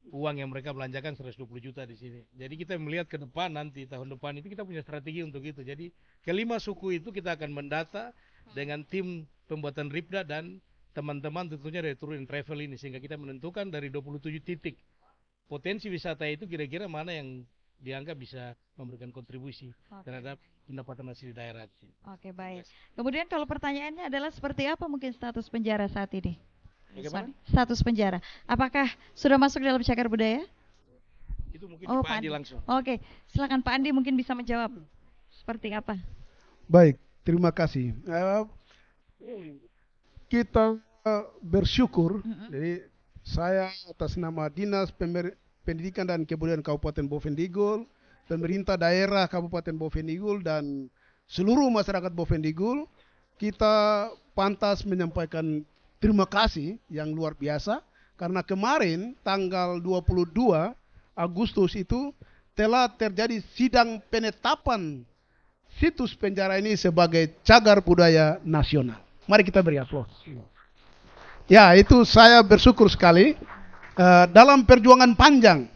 uang yang mereka belanjakan 120 juta di sini. Jadi kita melihat ke depan nanti tahun depan itu kita punya strategi untuk itu. Jadi kelima suku itu kita akan mendata dengan tim pembuatan Ripda dan teman-teman tentunya dari Tour and Travel ini, sehingga kita menentukan dari 27 titik potensi wisata itu kira-kira mana yang dianggap bisa memberikan kontribusi terhadap pendapatan asli daerah. Baik. Kemudian kalau pertanyaannya adalah seperti apa mungkin status penjara saat ini? Bagaimana? Status penjara. Apakah sudah masuk dalam cagar budaya? Itu mungkin Pak Andi langsung. Silakan Pak Andi mungkin bisa menjawab. Seperti apa? Baik, terima kasih. Kita bersyukur, jadi saya atas nama Dinas Pendidikan dan Kebudayaan Kabupaten Bovendigul, pemerintah daerah Kabupaten Bovendigul dan seluruh masyarakat Bovendigul, kita pantas menyampaikan terima kasih yang luar biasa karena kemarin tanggal 22 Agustus itu telah terjadi sidang penetapan situs penjara ini sebagai cagar budaya nasional. Mari kita beri aplaus. Ya, itu saya bersyukur sekali dalam perjuangan panjang.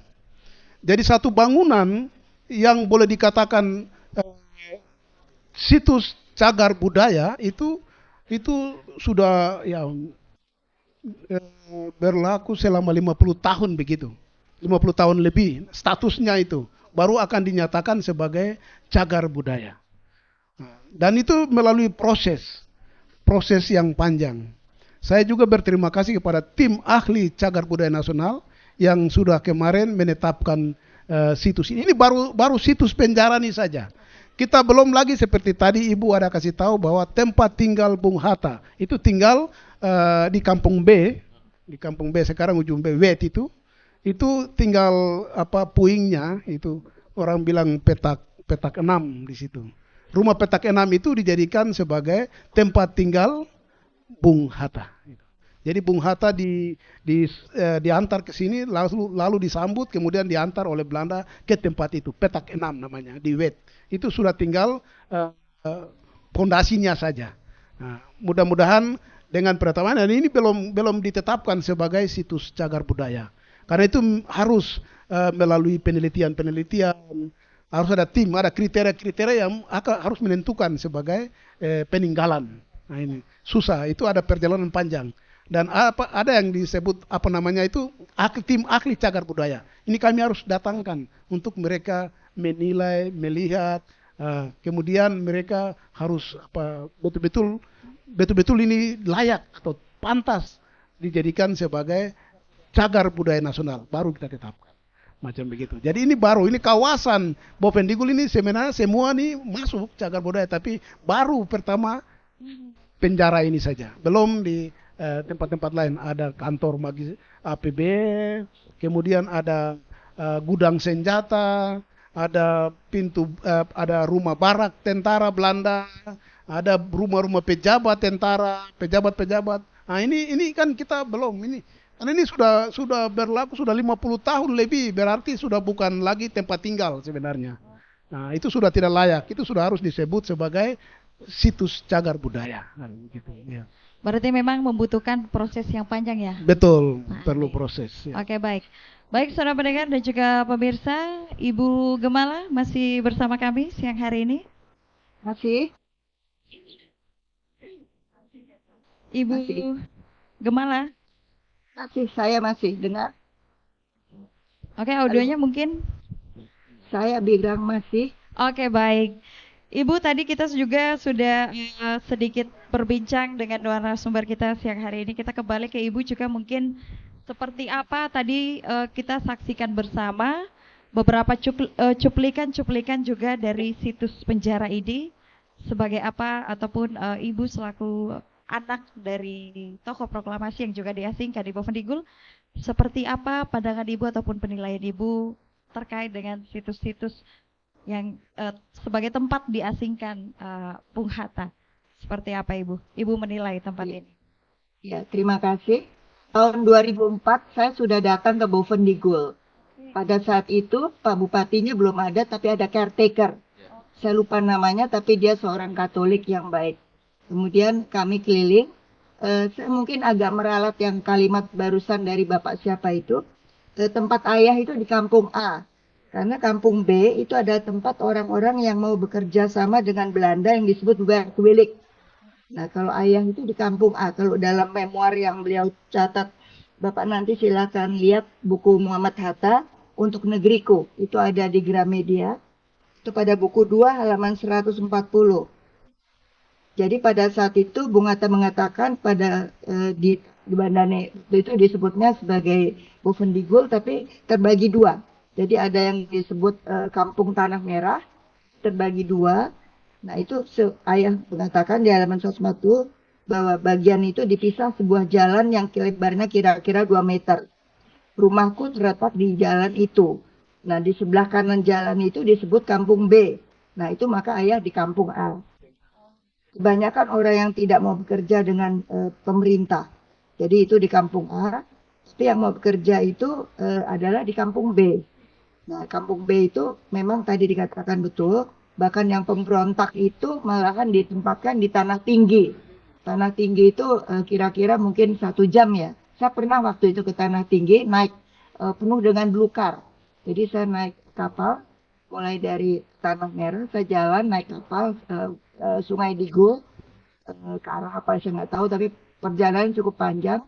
Jadi satu bangunan yang boleh dikatakan situs cagar budaya itu sudah ya berlaku selama 50 tahun begitu. 50 tahun lebih statusnya itu baru akan dinyatakan sebagai cagar budaya. Dan itu melalui proses yang panjang. Saya juga berterima kasih kepada tim ahli cagar budaya nasional yang sudah kemarin menetapkan situs ini. Ini baru situs penjara ini saja. Kita belum lagi seperti tadi Ibu ada kasih tahu bahwa tempat tinggal Bung Hatta itu tinggal di Kampung B, sekarang ujung B, Wet itu tinggal puingnya itu orang bilang petak 6 di situ. Rumah petak 6 itu dijadikan sebagai tempat tinggal Bung Hatta. Jadi Bung Hatta diantar ke sini lalu disambut kemudian diantar oleh Belanda ke tempat itu, petak 6 namanya di Wet. Itu sudah tinggal pondasinya saja. Nah, mudah-mudahan dengan penetapan dan ini belum ditetapkan sebagai situs cagar budaya. Karena itu harus melalui penelitian, harus ada tim, ada kriteria yang harus menentukan sebagai peninggalan. Nah ini susah, itu ada perjalanan panjang. Dan ada yang disebut tim ahli cagar budaya. Ini kami harus datangkan untuk mereka menilai, melihat, kemudian mereka harus betul-betul ini layak atau pantas dijadikan sebagai cagar budaya nasional, baru kita tetapkan. Macam begitu. Jadi ini baru, ini kawasan Bovendigul ini sebenarnya semua nih masuk cagar budaya, tapi baru pertama penjara ini saja. Belum di tempat-tempat lain, ada kantor magis APB, kemudian ada gudang senjata, ada ada rumah barak tentara Belanda, ada rumah-rumah pejabat tentara, pejabat-pejabat. Nah ini kan kita belum ini. Karena ini sudah berlaku sudah 50 tahun lebih, berarti sudah bukan lagi tempat tinggal sebenarnya. Nah, itu sudah tidak layak, itu sudah harus disebut sebagai situs cagar budaya. Nah, gitu, ya. Berarti memang membutuhkan proses yang panjang ya? Betul, perlu proses. Ya. Oke, baik. Baik, saudara pendengar dan juga pemirsa, Ibu Gemala masih bersama kami siang hari ini? Masih. Ibu Gemala? Masih, saya masih dengar. Oke, audionya mungkin? Saya bilang masih. Oke, baik. Ibu, tadi kita juga sudah sedikit berbincang dengan narasumber kita siang hari ini. Kita kembali ke Ibu juga mungkin seperti apa tadi kita saksikan bersama beberapa cuplikan juga dari situs penjara ini sebagai apa ataupun Ibu selaku anak dari tokoh proklamasi yang juga diasingkan di Bovendigul, seperti apa pandangan Ibu ataupun penilaian Ibu terkait dengan situs-situs yang sebagai tempat diasingkan Bung Hatta. Seperti apa Ibu? Ibu menilai tempat ini. Ya, terima kasih. Tahun 2004 saya sudah datang ke Bovendigul. Pada saat itu Pak Bupatinya belum ada, tapi ada caretaker. Saya lupa namanya, tapi dia seorang Katolik yang baik. Kemudian kami keliling, saya mungkin agak meralat yang kalimat barusan dari Bapak siapa itu. Tempat ayah itu di kampung A. Karena kampung B itu adalah tempat orang-orang yang mau bekerja sama dengan Belanda yang disebut werkwilik. Nah, kalau ayah itu di kampung A. Kalau dalam memoir yang beliau catat, Bapak nanti silakan lihat buku Muhammad Hatta untuk negeriku. Itu ada di Gramedia. Itu pada buku 2 halaman 140. Jadi pada saat itu Bung Hatta mengatakan pada di Bandane itu disebutnya sebagai Bovendigul, tapi terbagi dua. Jadi ada yang disebut Kampung Tanah Merah, terbagi dua. Nah itu ayah mengatakan di halaman 141 bahwa bagian itu dipisah sebuah jalan yang lebarnya kira-kira 2 meter. Rumahku terletak di jalan itu. Nah di sebelah kanan jalan itu disebut Kampung B. Nah itu maka ayah di Kampung A. Kebanyakan orang yang tidak mau bekerja dengan pemerintah. Jadi itu di Kampung A. Tapi yang mau bekerja itu adalah di Kampung B. Nah Kampung B itu memang tadi dikatakan betul. Bahkan yang pemberontak itu malahan ditempatkan di Tanah Tinggi. Tanah Tinggi itu kira-kira mungkin 1 jam ya. Saya pernah waktu itu ke Tanah Tinggi naik penuh dengan belukar. Jadi saya naik kapal. Mulai dari Tanah Merah saya jalan naik kapal Sungai Digul ke arah apa saya nggak tahu, tapi perjalanan cukup panjang.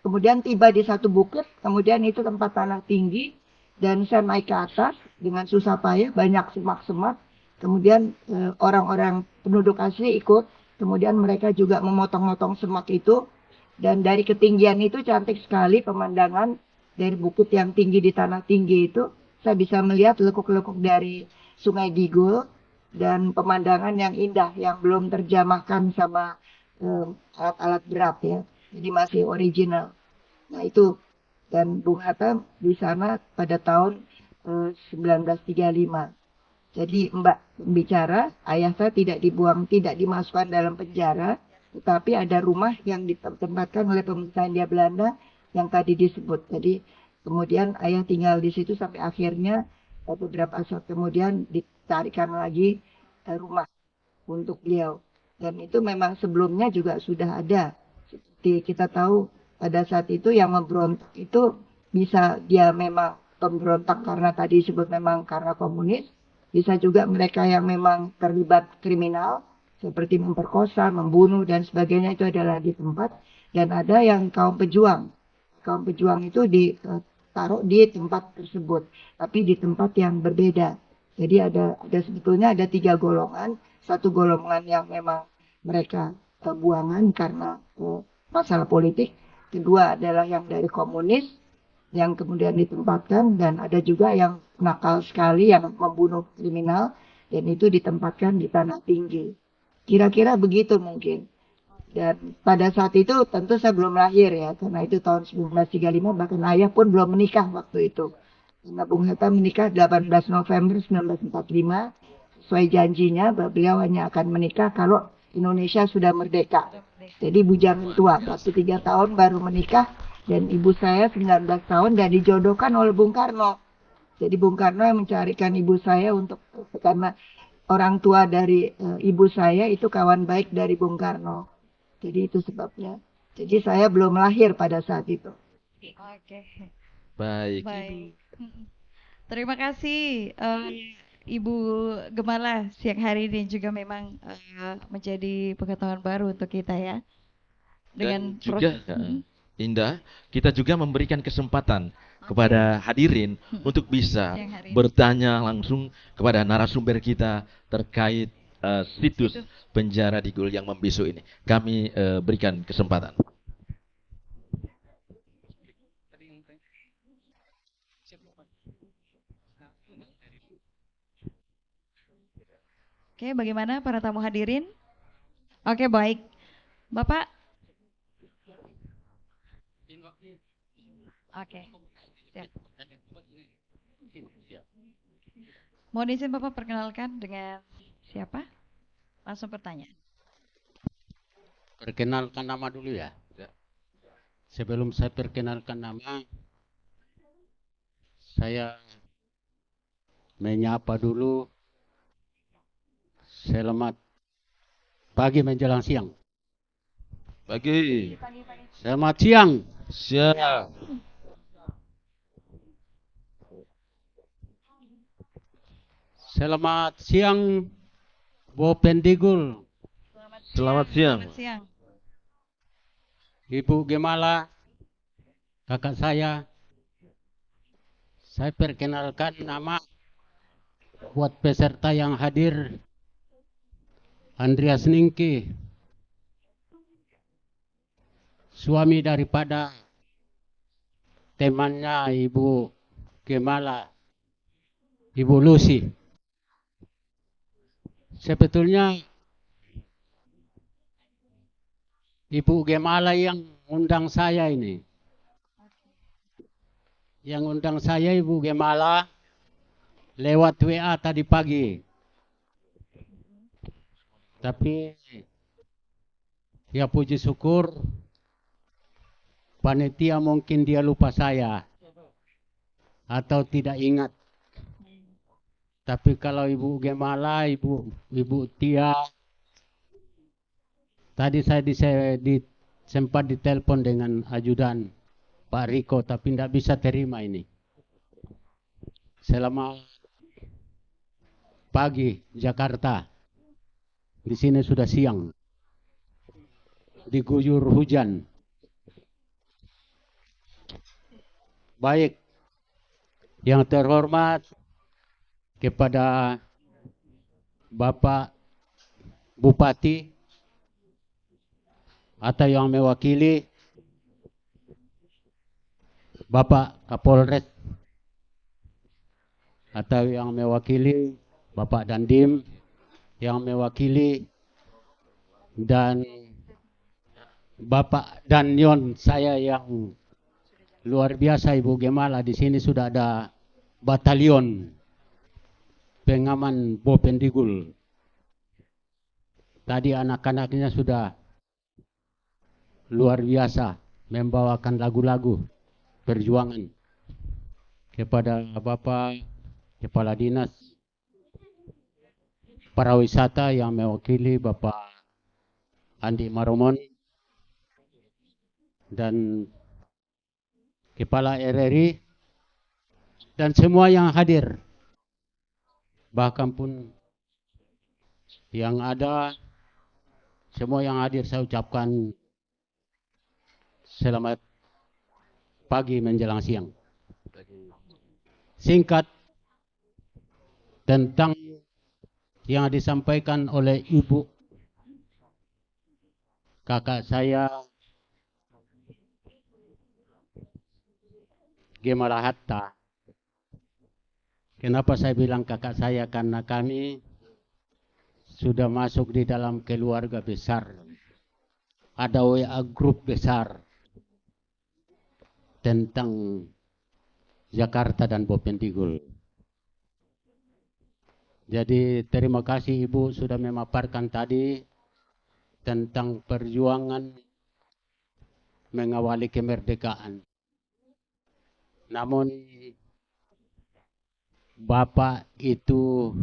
Kemudian tiba di satu bukit, kemudian itu tempat tanah tinggi dan saya naik ke atas dengan susah payah, banyak semak-semak. Kemudian orang-orang penduduk asli ikut, kemudian mereka juga memotong-motong semak itu dan dari ketinggian itu cantik sekali pemandangan dari bukit yang tinggi di tanah tinggi itu. Saya bisa melihat lekuk-lekuk dari Sungai Digul dan pemandangan yang indah yang belum terjamahkan sama alat-alat berat ya. Jadi masih original. Nah itu, dan Bung Hatta di sana pada tahun 1935. Jadi Mbak bicara, ayah saya tidak dibuang, tidak dimasukkan dalam penjara, tetapi ada rumah yang ditempatkan oleh pemerintah Hindia Belanda yang tadi disebut. Jadi kemudian ayah tinggal di situ sampai akhirnya beberapa saat kemudian ditarikan lagi rumah untuk beliau. Dan itu memang sebelumnya juga sudah ada. Seperti kita tahu pada saat itu yang memberontak itu bisa dia memang pemberontak karena tadi disebut memang karena komunis. Bisa juga mereka yang memang terlibat kriminal seperti memperkosa, membunuh dan sebagainya itu adalah di tempat. Dan ada yang kaum pejuang. Kaum pejuang itu ditaruh di tempat tersebut, tapi di tempat yang berbeda. Jadi ada sebetulnya ada 3 golongan. Satu golongan yang memang mereka buangan karena masalah politik. kedua adalah yang dari komunis yang kemudian ditempatkan, dan ada juga yang nakal sekali yang membunuh kriminal dan itu ditempatkan di Tanah Tinggi. Kira-kira begitu mungkin. Dan pada saat itu tentu saya belum lahir ya, karena itu tahun 1935, bahkan ayah pun belum menikah waktu itu. Karena Bung Hatta menikah 18 November 1945, sesuai janjinya beliau hanya akan menikah kalau Indonesia sudah merdeka. Jadi bujangan tua, waktu 3 tahun baru menikah, dan ibu saya 19 tahun dan dijodohkan oleh Bung Karno. Jadi Bung Karno yang mencarikan ibu saya karena orang tua dari ibu saya itu kawan baik dari Bung Karno. Jadi itu sebabnya. Jadi saya belum lahir pada saat itu. Oke. Baik. Baik. Terima kasih Ibu Gemala siang hari ini juga memang menjadi pengetahuan baru untuk kita ya. Dan juga Indah, kita juga memberikan kesempatan kepada hadirin untuk bisa bertanya langsung kepada narasumber kita terkait situs penjara di Gul yang membisu ini. Kami berikan kesempatan. Oke, bagaimana para tamu hadirin? Oke, baik. Bapak. Oke. Siap. Mohon izin Bapak perkenalkan dengan siapa? Langsung pertanyaan. Perkenalkan nama dulu ya. Sebelum saya perkenalkan nama, saya menyapa dulu. Selamat pagi menjelang siang. Pagi. Selamat siang. Siang. Selamat siang, Bopen Digul. Selamat siang. Selamat siang. Ibu Gemala, kakak saya perkenalkan nama buat peserta yang hadir, Andreas Ningki, suami daripada temannya Ibu Gemala, Ibu Lucy. Sebetulnya Ibu Gemala yang undang saya ini. Yang undang saya Ibu Gemala lewat WA tadi pagi. Tapi ya puji syukur panitia mungkin dia lupa saya atau tidak ingat. Tapi kalau Ibu Gemala, Ibu Tia, tadi saya sempat ditelepon dengan ajudan Pak Riko, tapi tidak bisa terima ini. Selamat pagi Jakarta. Di sini sudah siang. Diguyur hujan. Baik. Yang terhormat kepada Bapak Bupati atau yang mewakili Bapak Kapolres atau yang mewakili Bapak Dandim, yang mewakili dan Bapak Danyon, saya yang luar biasa Ibu Gemala, di sini sudah ada batalion pengaman Bopen Digul. Tadi anak-anaknya sudah luar biasa membawakan lagu-lagu perjuangan kepada Bapak Kepala Dinas Pariwisata yang mewakili Bapak Andi Maromon dan Kepala RRI dan semua yang hadir. Bahkan pun yang ada, semua yang hadir saya ucapkan selamat pagi menjelang siang. Singkat tentang yang disampaikan oleh Ibu kakak saya Gemala Hatta. Kenapa saya bilang kakak saya? Karena kami sudah masuk di dalam keluarga besar. Ada WA grup besar tentang Jakarta dan Bovendigul. Jadi terima kasih Ibu sudah memaparkan tadi tentang perjuangan mengawali kemerdekaan. Namun Bapak itu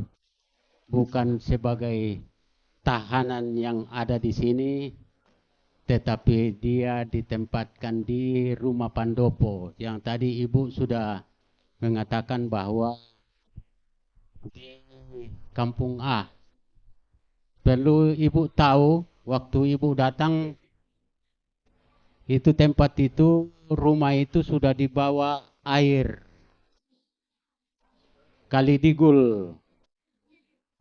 bukan sebagai tahanan yang ada di sini, tetapi dia ditempatkan di rumah Pandopo yang tadi Ibu sudah mengatakan bahwa di Kampung A. Perlu Ibu tahu, waktu Ibu datang itu tempat itu, rumah itu sudah dibawa air Kali Digul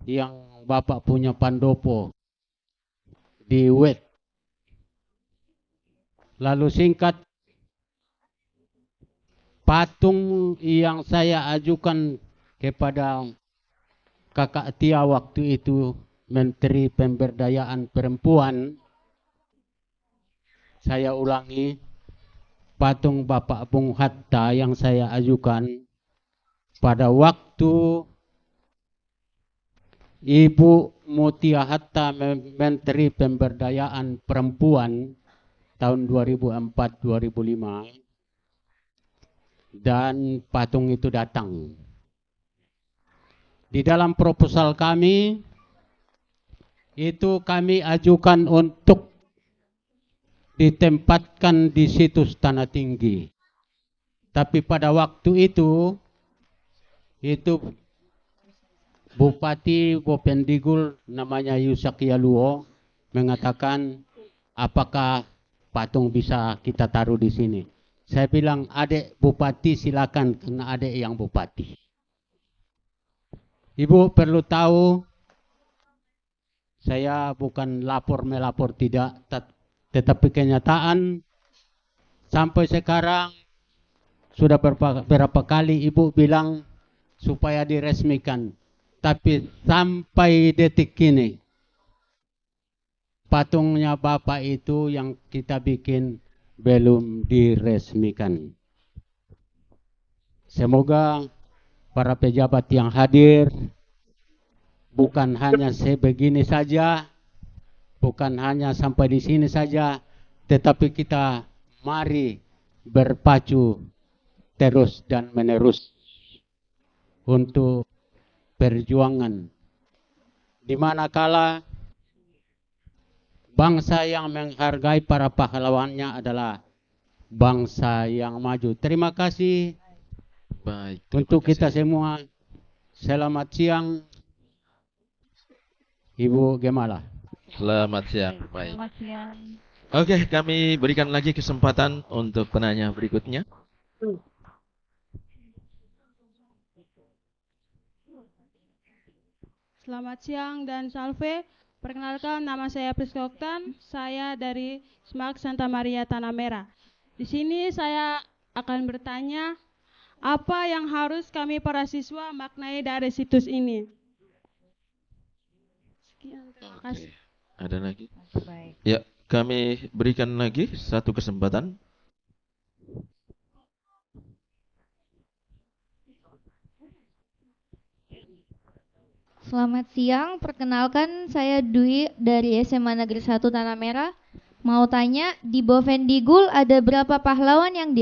yang Bapak punya Pandopo di wet. Lalu singkat, patung yang saya ajukan kepada Kakak Tia waktu itu Menteri Pemberdayaan Perempuan, saya ulangi, patung Bapak Bung Hatta yang saya ajukan pada waktu Ibu Mutia Hatta Menteri Pemberdayaan Perempuan tahun 2004-2005, dan patung itu datang. Di dalam proposal kami itu kami ajukan untuk ditempatkan di situs Tanah Tinggi. Tapi pada waktu itu Bupati Bovendigul namanya Yusak Yaluo mengatakan apakah patung bisa kita taruh di sini. Saya bilang, adik Bupati silakan, karena adik yang Bupati. Ibu perlu tahu, saya bukan lapor-melapor tidak, tetapi kenyataan sampai sekarang sudah berapa kali Ibu bilang supaya diresmikan, tapi sampai detik ini patungnya Bapak itu yang kita bikin belum diresmikan. Semoga para pejabat yang hadir bukan hanya sebegini saja, bukan hanya sampai di sini saja, tetapi kita mari berpacu terus dan menerus untuk perjuangan. Di manakala bangsa yang menghargai para pahlawannya adalah bangsa yang maju. Terima kasih. Baik. Untuk kita semua, selamat siang, Ibu Gemala. Selamat siang. Baik. Selamat siang. Oke, kami berikan lagi kesempatan untuk penanya berikutnya. Selamat siang dan salve. Perkenalkan, nama saya Priska Oktan. Saya dari SMAK Santa Maria Tanah Merah. Di sini saya akan bertanya, apa yang harus kami para siswa maknai dari situs ini? Sekian, terima kasih. Ada lagi? Baik. Ya, kami berikan lagi satu kesempatan. Selamat siang, perkenalkan saya Dwi dari SMA Negeri 1 Tanah Merah. Mau tanya, di Bovendigul ada berapa pahlawan yang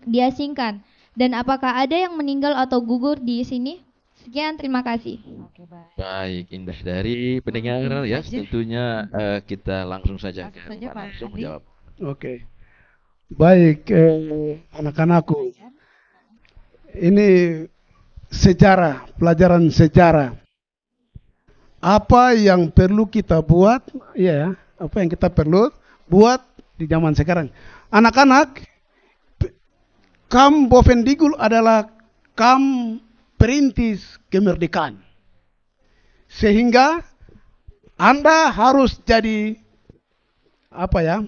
diasingkan? Dan apakah ada yang meninggal atau gugur di sini? Sekian, terima kasih. Baik, indah dari pendengar ya. Tentunya kita langsung saja ke langsung menjawab. Oke. Baik, anak-anakku. Ini sejarah, pelajaran sejarah. Apa yang perlu kita buat, ya, apa yang kita perlu buat di zaman sekarang. Anak-anak, Kamp Bovendigul adalah kamp perintis kemerdekaan. Sehingga Anda harus jadi apa ya?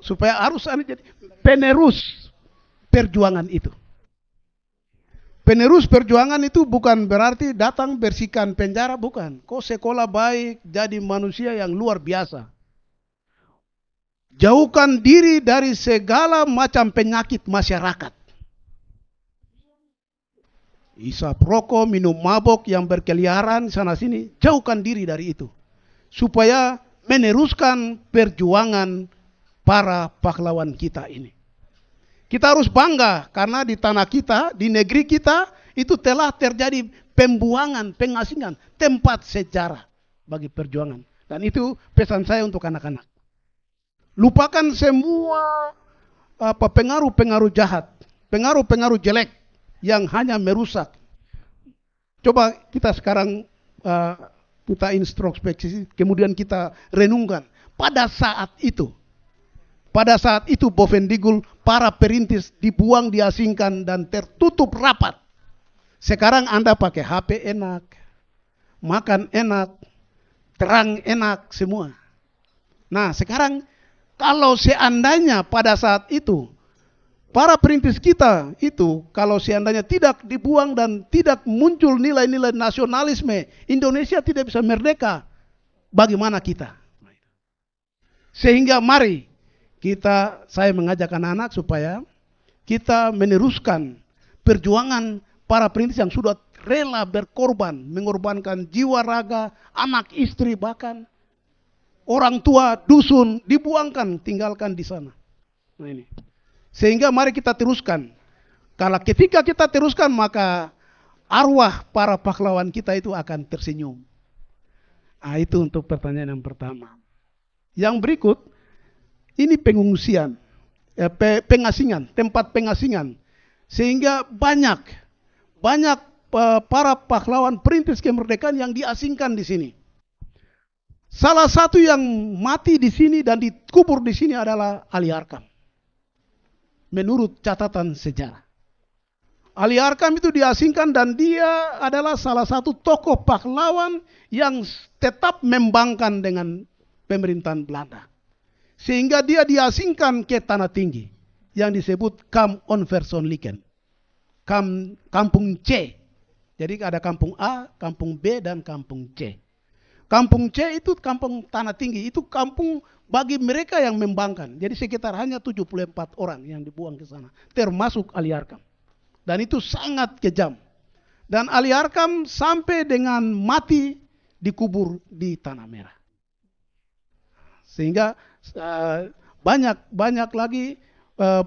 Supaya harus Anda jadi penerus perjuangan itu. Penerus perjuangan itu bukan berarti datang bersihkan penjara, bukan. Kau sekolah baik, jadi manusia yang luar biasa. Jauhkan diri dari segala macam penyakit masyarakat. Isap rokok, minum mabok yang berkeliaran sana sini, jauhkan diri dari itu. Supaya meneruskan perjuangan para pahlawan kita ini. Kita harus bangga karena di tanah kita, di negeri kita, itu telah terjadi pembuangan, pengasingan, tempat sejarah bagi perjuangan. Dan itu pesan saya untuk anak-anak. Lupakan semua pengaruh-pengaruh jahat, pengaruh-pengaruh jelek yang hanya merusak. Coba kita sekarang kita introspeksi, kemudian kita renungkan. Pada saat itu Bovendigul, para perintis dibuang, diasingkan, dan tertutup rapat. Sekarang Anda pakai HP enak, makan enak, terang enak semua. Nah sekarang kalau seandainya pada saat itu, para perintis kita itu, kalau seandainya tidak dibuang dan tidak muncul nilai-nilai nasionalisme, Indonesia tidak bisa merdeka. Bagaimana kita? Sehingga mari saya mengajak anak-anak supaya kita meneruskan perjuangan para perintis yang sudah rela berkorban, mengorbankan jiwa, raga, anak, istri, bahkan orang tua, dusun, dibuangkan, tinggalkan di sana. Nah ini. Sehingga mari kita teruskan. Kalau ketika kita teruskan, maka arwah para pahlawan kita itu akan tersenyum. Nah, itu untuk pertanyaan yang pertama. Yang berikut, ini pengungsian, pengasingan, tempat pengasingan. Sehingga banyak para pahlawan perintis kemerdekaan yang diasingkan di sini. Salah satu yang mati di sini dan dikubur di sini adalah Ali Arkam. Menurut catatan sejarah. Ali Arkam itu diasingkan dan dia adalah salah satu tokoh pahlawan yang tetap membangkang dengan pemerintahan Belanda. Sehingga dia diasingkan ke Tanah Tinggi yang disebut Kamp Onverzoenlijken. Kampung C. Jadi ada kampung A, kampung B, dan kampung C. Kampung C itu kampung Tanah Tinggi. Itu kampung bagi mereka yang membangkang. Jadi sekitar hanya 74 orang yang dibuang ke sana. Termasuk Ali Arkam. Dan itu sangat kejam. Dan Ali Arkam sampai dengan mati dikubur di Tanah Merah. Sehingga banyak lagi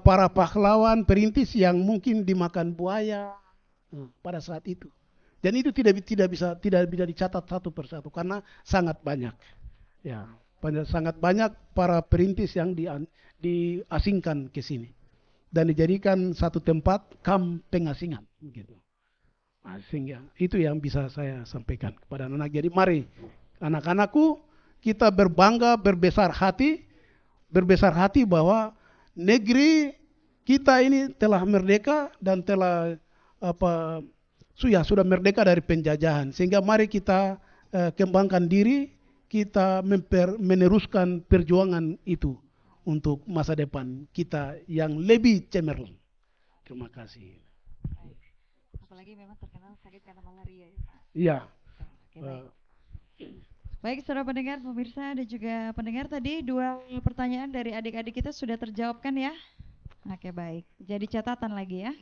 para pahlawan perintis yang mungkin dimakan buaya pada saat itu. Dan itu tidak bisa dicatat satu persatu karena sangat banyak. Ya, sangat banyak para perintis yang diasingkan ke sini dan dijadikan satu tempat kamp pengasingan gitu. Nah, sehingga itu yang bisa saya sampaikan kepada anak-anak. Jadi mari anak-anakku, kita berbangga, berbesar hati bahwa negeri kita ini telah merdeka dan telah sudah merdeka dari penjajahan. Sehingga mari kita kembangkan diri, kita meneruskan perjuangan itu untuk masa depan kita yang lebih cemerlang. Terima kasih. Apalagi memang terkenal sakit karena malaria. Iya. Baik, saudara pendengar, pemirsa dan juga pendengar, tadi dua pertanyaan dari adik-adik kita sudah terjawabkan ya. Oke, baik. Jadi catatan lagi ya.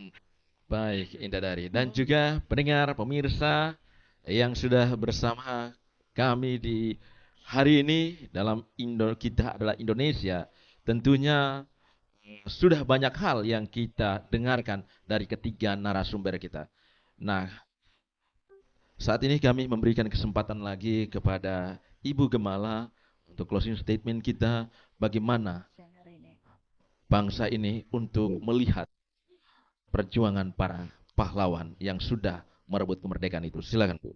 Baik, Indah Dari. Dan juga pendengar, pemirsa yang sudah bersama kami di hari ini dalam kita adalah Indonesia. Tentunya sudah banyak hal yang kita dengarkan dari ketiga narasumber kita. Nah, saat ini kami memberikan kesempatan lagi kepada Ibu Gemala untuk closing statement kita bagaimana bangsa ini untuk melihat perjuangan para pahlawan yang sudah merebut kemerdekaan itu. Silakan, Bu.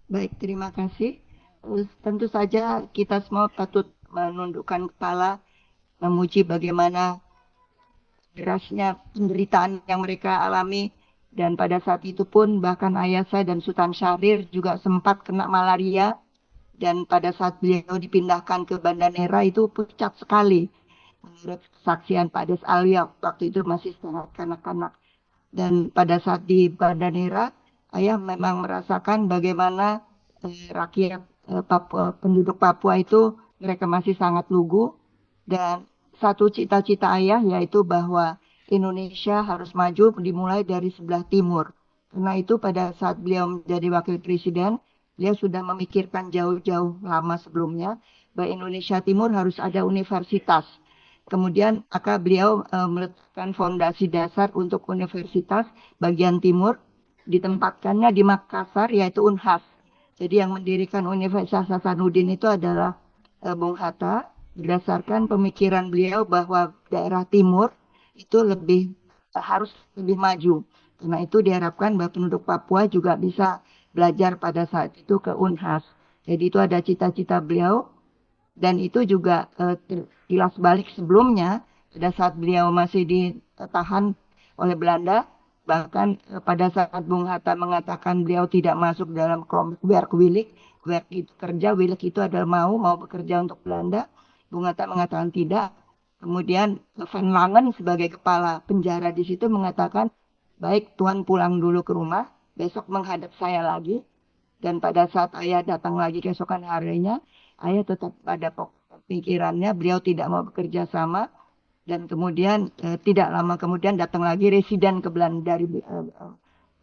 Baik, terima kasih. Tentu saja kita semua patut menundukkan kepala, memuji bagaimana derasnya penderitaan yang mereka alami. Dan pada saat itu pun bahkan ayah saya dan Sultan Syahrir juga sempat kena malaria. Dan pada saat beliau dipindahkan ke Banda Neira itu pucat sekali. Menurut kesaksian Pak Des Alia waktu itu masih sangat kanak-kanak. Dan pada saat di Banda Neira, ayah memang merasakan bagaimana rakyat Papua, penduduk Papua itu mereka masih sangat lugu, dan satu cita-cita ayah yaitu bahwa Indonesia harus maju dimulai dari sebelah timur. Karena itu pada saat beliau menjadi wakil presiden, beliau sudah memikirkan jauh-jauh lama sebelumnya bahwa Indonesia Timur harus ada universitas. Kemudian maka beliau meletakkan fondasi dasar untuk universitas bagian timur, ditempatkannya di Makassar yaitu Unhas. Jadi yang mendirikan Universitas Hasanuddin itu adalah Bung Hatta, berdasarkan pemikiran beliau bahwa daerah timur itu harus lebih maju. Karena itu diharapkan bahwa penduduk Papua juga bisa belajar pada saat itu ke Unhas. Jadi itu ada cita-cita beliau. Dan itu juga kilas balik sebelumnya, pada saat beliau masih ditahan oleh Belanda, bahkan pada saat Bung Hatta mengatakan beliau tidak masuk dalam kelompok Werkwilik, Werk itu kerja, Wilik itu adalah mau bekerja untuk Belanda, Bung Hatta mengatakan tidak. Kemudian Van Langen sebagai kepala penjara di situ mengatakan, baik Tuan pulang dulu ke rumah, besok menghadap saya lagi. Dan pada saat ayah datang lagi keesokan harinya, ayah tetap pada pikirannya, beliau tidak mau bekerja sama. Dan kemudian tidak lama kemudian datang lagi residen ke Belanda dari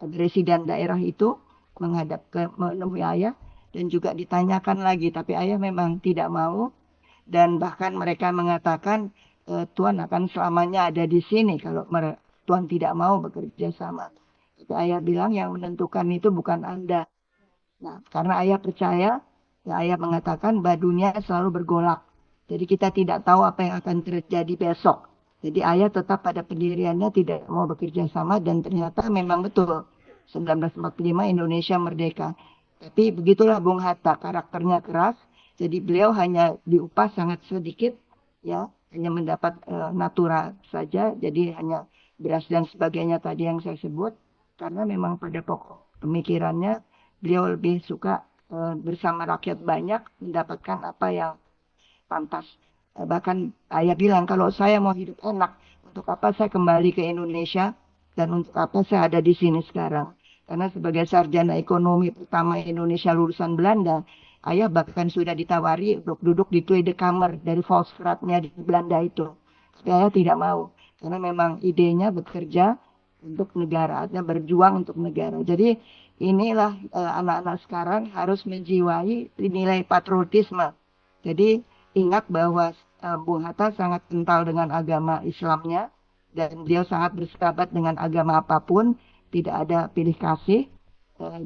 residen daerah itu menghadap ke menemui ayah dan juga ditanyakan lagi, tapi ayah memang tidak mau. Dan bahkan mereka mengatakan Tuan akan selamanya ada di sini kalau Tuan tidak mau bekerja sama. Tapi ayah bilang yang menentukan itu bukan Anda. Nah, karena ayah percaya, ya ayah mengatakan bahwa dunia selalu bergolak. Jadi kita tidak tahu apa yang akan terjadi besok. Jadi ayah tetap pada pendiriannya tidak mau bekerja sama dan ternyata memang betul 1945 Indonesia merdeka. Tapi begitulah Bung Hatta, karakternya keras. Jadi beliau hanya diupah sangat sedikit, ya hanya mendapat natura saja. Jadi hanya beras dan sebagainya tadi yang saya sebut. Karena memang pada pokok pemikirannya beliau lebih suka bersama rakyat banyak mendapatkan apa yang pantas. Bahkan ayah bilang kalau saya mau hidup enak, untuk apa saya kembali ke Indonesia dan untuk apa saya ada di sini sekarang. Karena sebagai sarjana ekonomi pertama Indonesia lulusan Belanda, ayah bahkan sudah ditawari untuk duduk di Tweede Kamer dari Volksraadnya di Belanda itu. Tapi ayah tidak mau, karena memang idenya bekerja untuk negara, berjuang untuk negara. Jadi inilah anak-anak sekarang harus menjiwai nilai patriotisme. Jadi ingat bahwa Bung Hatta sangat kental dengan agama Islamnya dan beliau sangat bersahabat dengan agama apapun, tidak ada pilih kasih.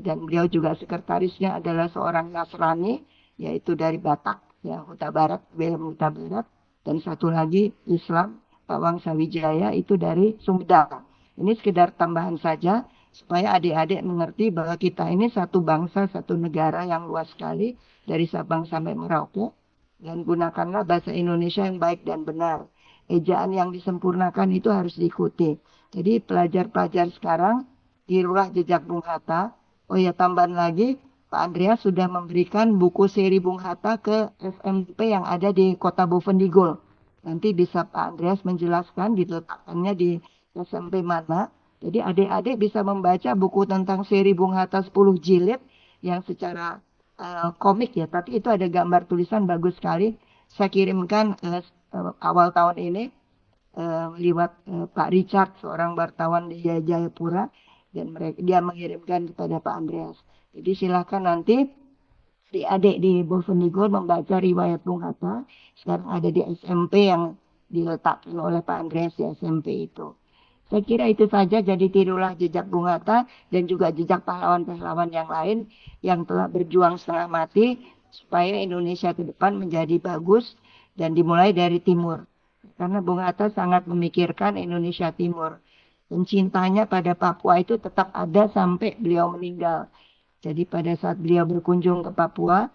Dan beliau juga sekretarisnya adalah seorang Nasrani, yaitu dari Batak, ya Huta Barat, Willem Huta Barat, dan satu lagi Islam, Pak Wangsa Wijaya itu dari Sumedang. Ini sekedar tambahan saja supaya adik-adik mengerti bahwa kita ini satu bangsa, satu negara yang luas sekali dari Sabang sampai Merauke, dan gunakanlah bahasa Indonesia yang baik dan benar. Ejaan yang disempurnakan itu harus diikuti. Jadi pelajar-pelajar sekarang tirulah jejak Bung Hatta. Oh ya, tambahan lagi, Pak Andreas sudah memberikan buku seri Bung Hatta ke SMP yang ada di Kota Bovendigul. Nanti bisa Pak Andreas menjelaskan diletakkannya di SMP mana. Jadi adik-adik bisa membaca buku tentang seri Bung Hatta 10 jilid yang secara komik ya, tapi itu ada gambar tulisan bagus sekali. Saya kirimkan awal tahun ini lewat Pak Richard, seorang wartawan di Jayapura, dan dia mengirimkan kepada Pak Andreas. Jadi silakan nanti adik di Bovendigul membaca riwayat Bung Hatta. Sekarang ada di SMP yang diletakkan oleh Pak Andreas di SMP itu. Saya kira itu saja, jadi tirulah jejak Bung Hatta dan juga jejak pahlawan-pahlawan yang lain yang telah berjuang setengah mati supaya Indonesia ke depan menjadi bagus dan dimulai dari timur. Karena Bung Hatta sangat memikirkan Indonesia Timur. Dan cintanya pada Papua itu tetap ada sampai beliau meninggal. Jadi pada saat beliau berkunjung ke Papua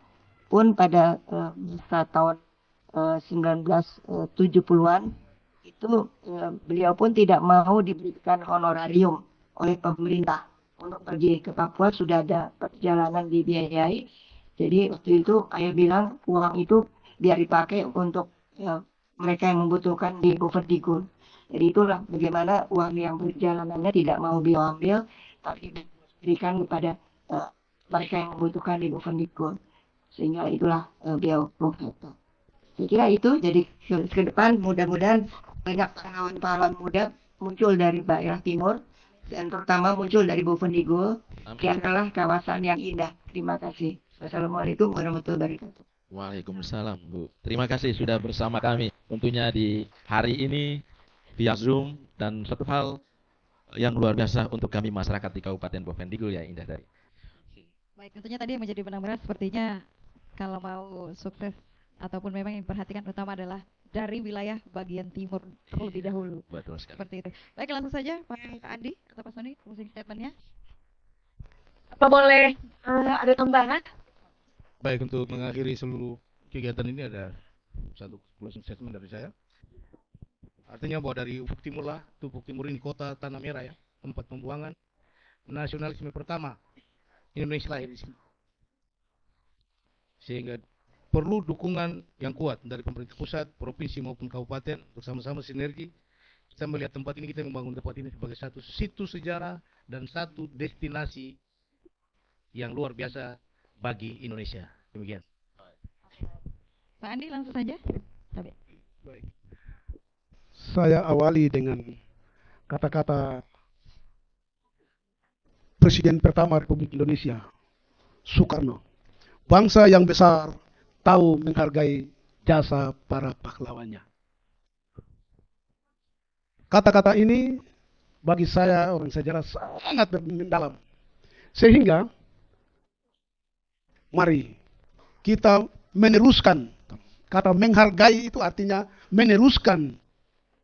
pun pada masa tahun 1970-an, itu beliau pun tidak mau diberikan honorarium oleh pemerintah untuk pergi ke Papua, sudah ada perjalanan dibiayai. Jadi waktu itu ayah bilang uang itu biar dipakai untuk mereka yang membutuhkan di Bovendigul. Jadi itulah bagaimana uang yang perjalanannya tidak mau diambil, tapi diberikan kepada mereka yang membutuhkan di Bovendigul. Sehingga itulah beliau Bung Hatta. Saya kira itu, jadi ke depan mudah-mudahan banyak pahlawan-pahlawan muda muncul dari daerah timur, dan terutama muncul dari Bovendigul. Ini adalah kawasan yang indah. Terima kasih. Wassalamualaikum warahmatullahi wabarakatuh. Waalaikumsalam, Bu. Terima kasih sudah bersama kami tentunya di hari ini via Zoom, dan satu hal yang luar biasa untuk kami masyarakat di Kabupaten Bovendigul ya, Indah Dari. Baik, tentunya tadi yang menjadi benang-benang sepertinya kalau mau sukses ataupun memang yang diperhatikan utama adalah dari wilayah bagian timur terlebih dahulu. Betul sekali. Seperti itu. Baik, langsung saja Pak Andi atau Pak Sony closing statement-nya. Apa boleh ada tambahan? Baik, untuk mengakhiri seluruh kegiatan ini ada satu closing statement dari saya. Artinya bahwa dari Ufuk Timur lah, Ufuk Timur ini kota Tanah Merah ya, tempat pembuangan nasionalisme pertama Indonesia lahir di sini. Sehingga perlu dukungan yang kuat dari pemerintah pusat, provinsi maupun kabupaten, bersama-sama sinergi. Kita melihat tempat ini, kita membangun tempat ini sebagai satu situs sejarah dan satu destinasi yang luar biasa bagi Indonesia. Demikian. Pak Andi langsung saja. Baik. Saya awali dengan kata-kata Presiden pertama Republik Indonesia, Soekarno. Bangsa yang besar tahu menghargai jasa para pahlawannya. Kata-kata ini bagi saya orang sejarah sangat mendalam. Sehingga mari kita meneruskan. Kata menghargai itu artinya meneruskan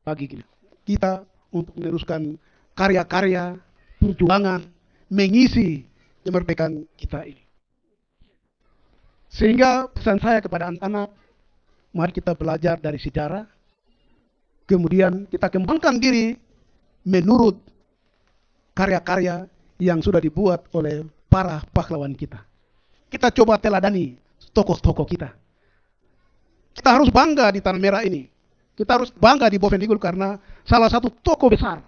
bagi kita untuk meneruskan karya-karya perjuangan mengisi kemerdekaan kita ini. Sehingga pesan saya kepada anak-anak, mari kita belajar dari sejarah, kemudian kita kembangkan diri menurut karya-karya yang sudah dibuat oleh para pahlawan kita. Kita coba teladani tokoh-tokoh kita. Kita harus bangga di Tanah Merah ini. Kita harus bangga di Bovendigul karena salah satu tokoh besar,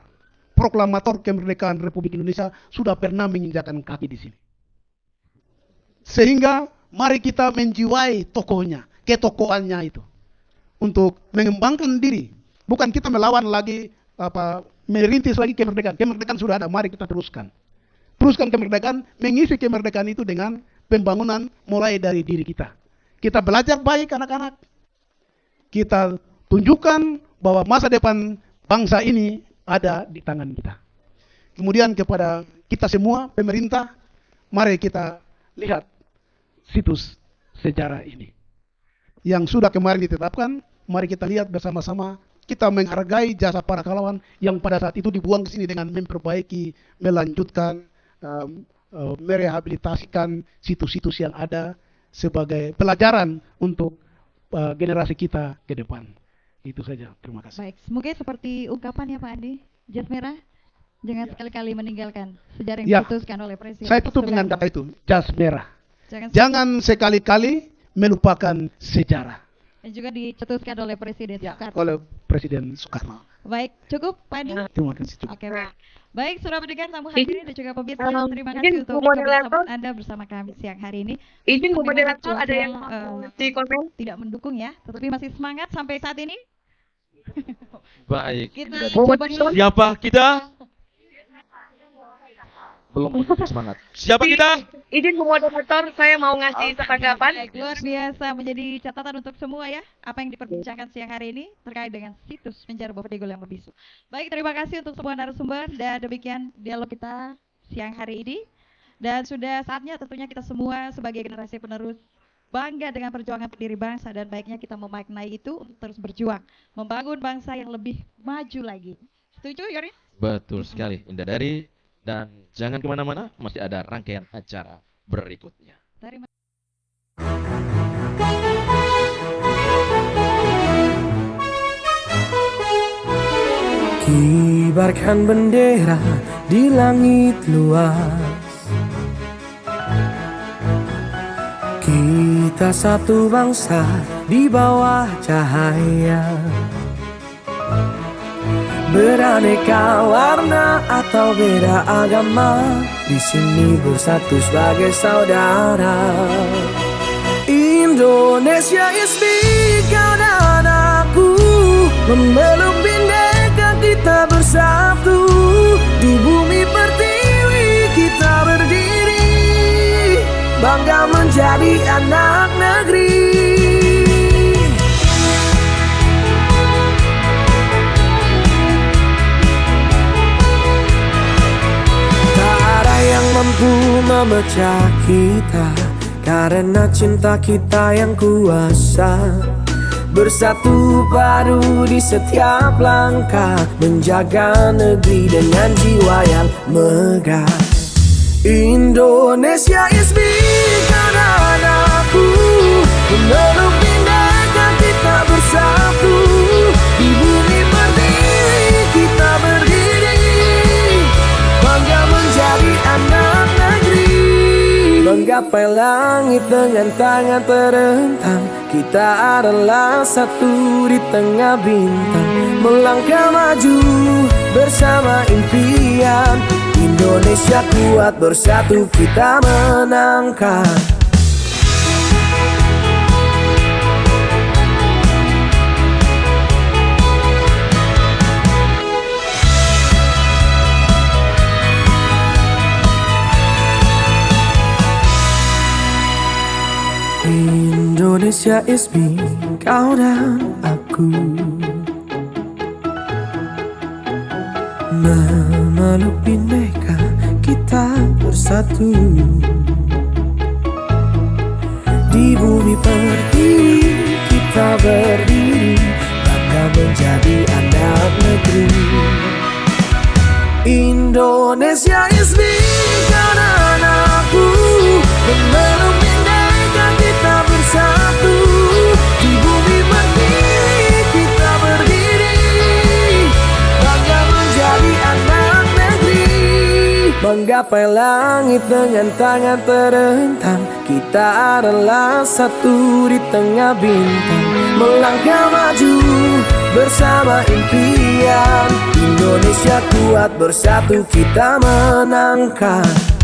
proklamator kemerdekaan Republik Indonesia sudah pernah menginjakkan kaki di sini. Sehingga mari kita menjiwai tokohnya, ketokohannya itu. Untuk mengembangkan diri. Bukan kita melawan lagi, merintis lagi kemerdekaan. Kemerdekaan sudah ada, mari kita teruskan. Teruskan kemerdekaan, mengisi kemerdekaan itu dengan pembangunan mulai dari diri kita. Kita belajar baik anak-anak. Kita tunjukkan bahwa masa depan bangsa ini ada di tangan kita. Kemudian kepada kita semua, pemerintah, mari kita lihat situs sejarah ini. Yang sudah kemarin ditetapkan, mari kita lihat bersama-sama, kita menghargai jasa para pahlawan yang pada saat itu dibuang ke sini dengan memperbaiki, melanjutkan, merehabilitasikan situs-situs yang ada sebagai pelajaran untuk generasi kita ke depan. Itu saja, terima kasih. Baik, semoga seperti ungkapan ya Pak Andi, jas merah jangan sekali-kali meninggalkan sejarah yang diputuskan oleh Presiden. Saya tutup dengan kata itu, jas merah. Jangan sekali-kali melupakan sejarah. Dan juga dicetuskan oleh Presiden Soekarno. Oleh Presiden Soekarno. Baik, cukup Pak Andi? Terima kasih. Cukup. Oke, Pak. Baik, sudah mendengar tamu hadirin dan juga pemirsa. Terima kasih untuk kebersamaan Anda bersama kami siang hari ini. Izin Bu Moderator, ada yang di komen? Tidak mendukung ya, tetapi masih semangat sampai saat ini. Baik. Kita coba dulu. Siapa kita? Belum semangat. Siapa kita? Izin Bu Moderator, saya mau ngasih tanggapan. Luar biasa, menjadi catatan untuk semua ya, apa yang diperbincangkan siang hari ini terkait dengan situs penjara Bovendigul yang membisu. Baik, terima kasih untuk semua narasumber dan demikian dialog kita siang hari ini. Dan sudah saatnya tentunya kita semua sebagai generasi penerus bangga dengan perjuangan pendiri bangsa dan baiknya kita memaknai itu untuk terus berjuang membangun bangsa yang lebih maju lagi. Setuju, Yori? Betul sekali, Indah Dari. Dan jangan kemana-mana, masih ada rangkaian acara berikutnya. Kibarkan bendera di langit luas, kita satu bangsa di bawah cahaya. beraneka warna atau beda agama, di sini bersatu sebagai saudara. Indonesia is big, kau dan aku memeluk bindeka, kita bersatu di bumi pertiwi kita berdiri, bangga menjadi anak negeri. Tak ada yang mampu memecah kita, karena cinta kita yang kuasa. Bersatu padu di setiap langkah, menjaga negeri dengan jiwa yang megah. Indonesia is big, kau dan aku memeluk bindeka, kita bersatu di bumi pertiwi kita berdiri, bangga menjadi anak negeri. Menggapai langit dengan tangan terentang, kita adalah satu di tengah bintang, melangkah maju bersama impian. Indonesia kuat, bersatu kita menangkan. Indonesia is me, kau dan aku, memeluk bindeka, kita bersatu di bumi pertiwi kita berdiri, bangga menjadi anak negeri. Indonesia is me, kau dan aku, memeluk bindeka, kita bersatu di bumi pertiwi kita berdiri, bangga menjadi anak negeri. Menggapai langit dengan tangan terentang, kita adalah satu di tengah bintang, melangkah maju bersama impian. Indonesia kuat, bersatu kita menangkan.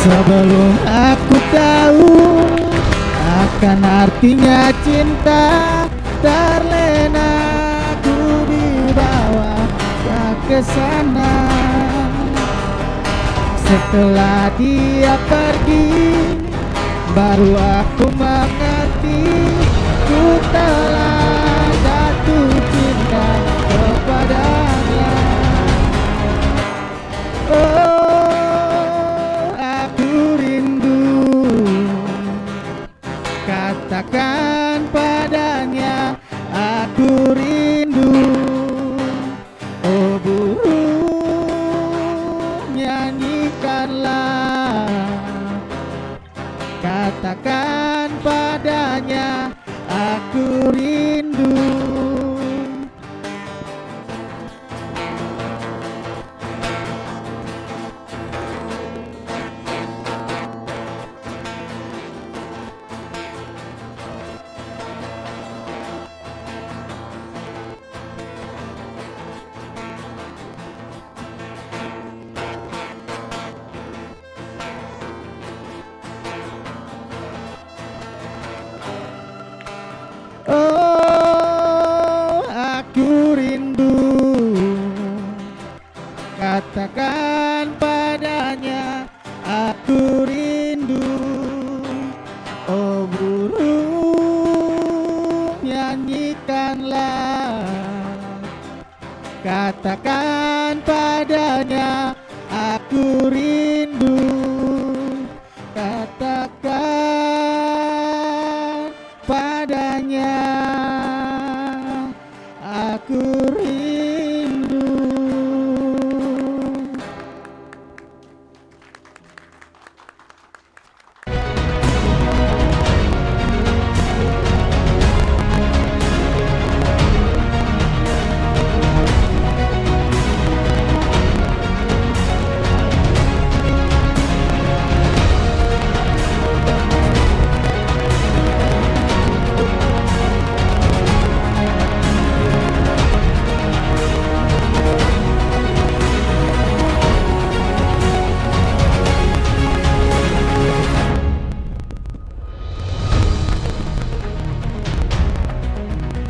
Sebelum aku tahu akan artinya cinta, terlena ku dibawa ke sana. Setelah dia pergi, baru aku mengerti ku telah jatuh cinta kepadanya. Oh, aku rindu, katakan padanya aku rindu. Oh burung, nyanyikanlah, katakan padanya aku rindu. Oh Katakan padanya aku rindu. Katakan padanya aku rindu.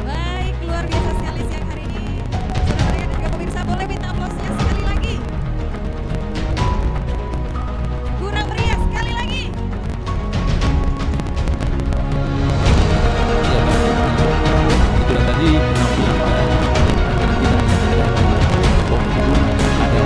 Baik, luar biasa sekali siang hari ini. Saudara-saudara dan juga pemirsa, boleh minta aplausnya sekali lagi. Kurang meriah sekali lagi. Itulah tadi penampilan ada juga ada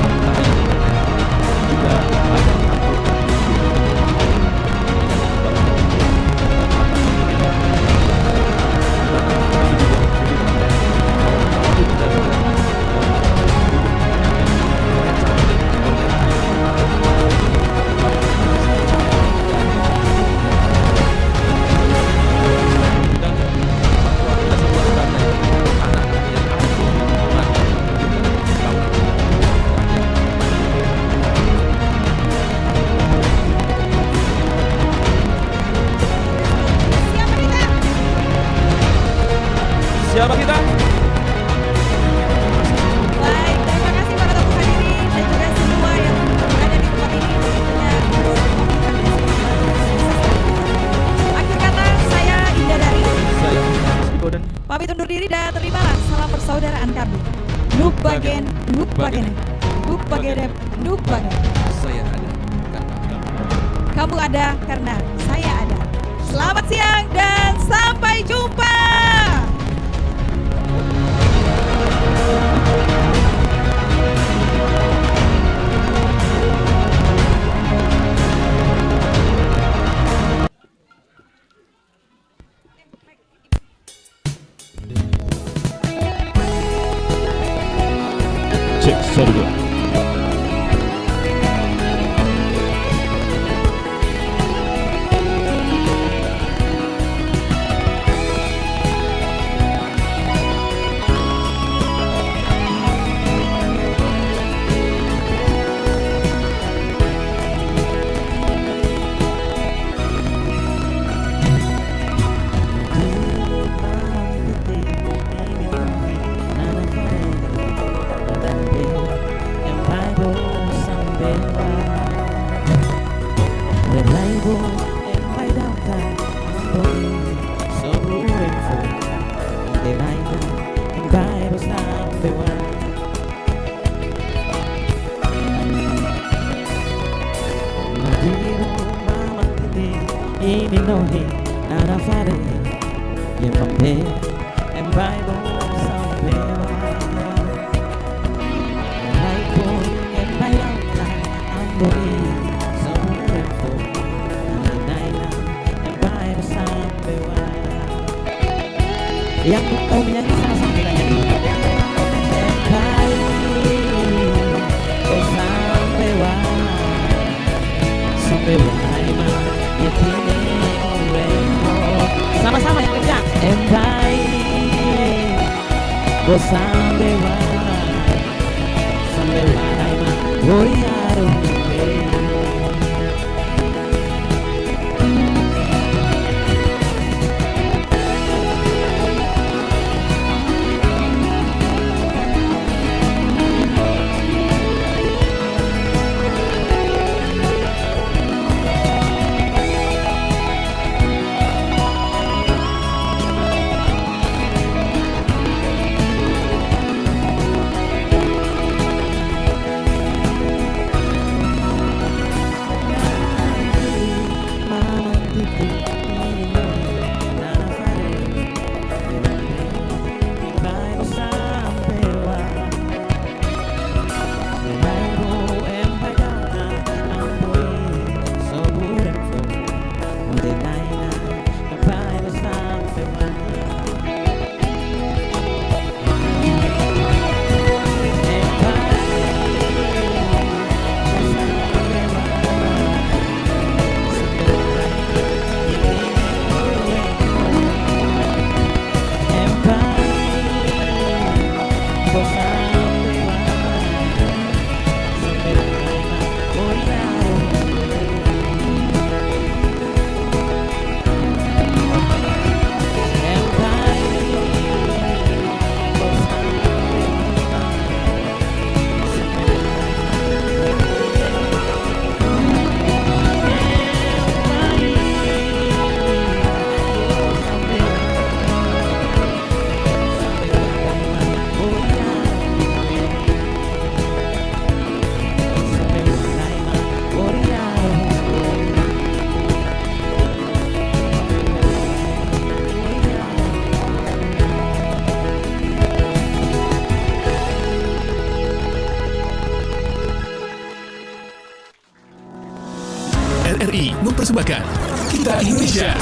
siapa kita? Baik, terima kasih para tamu hadirin dan juga semua yang berada di tempat ini. Tentunya akhir kata, saya Indah Dari. Saya dan Pamit undur diri dan terimalah salam persaudaraan kami. Nuk bagen, nuk bagen, nuk bagen, nuk bagen. saya ada Kamu ada karena saya ada. Selamat siang dan sampai jumpa. cek sorga. Yang mau menyanyi sama-sama kita nyanyi. Sama-sama yang kencang. Sampai mempersembahkan Kita Indonesia.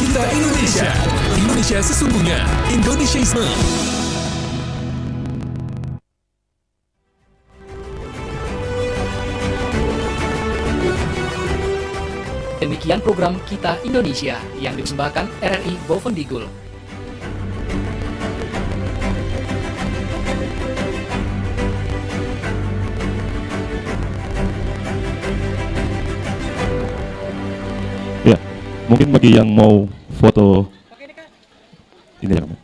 Kita Indonesia. Indonesia sesungguhnya. Indonesiaisme. Demikian program Kita Indonesia yang dipersembahkan RRI Bovendigul. Ya, mungkin bagi yang mau foto ini ya.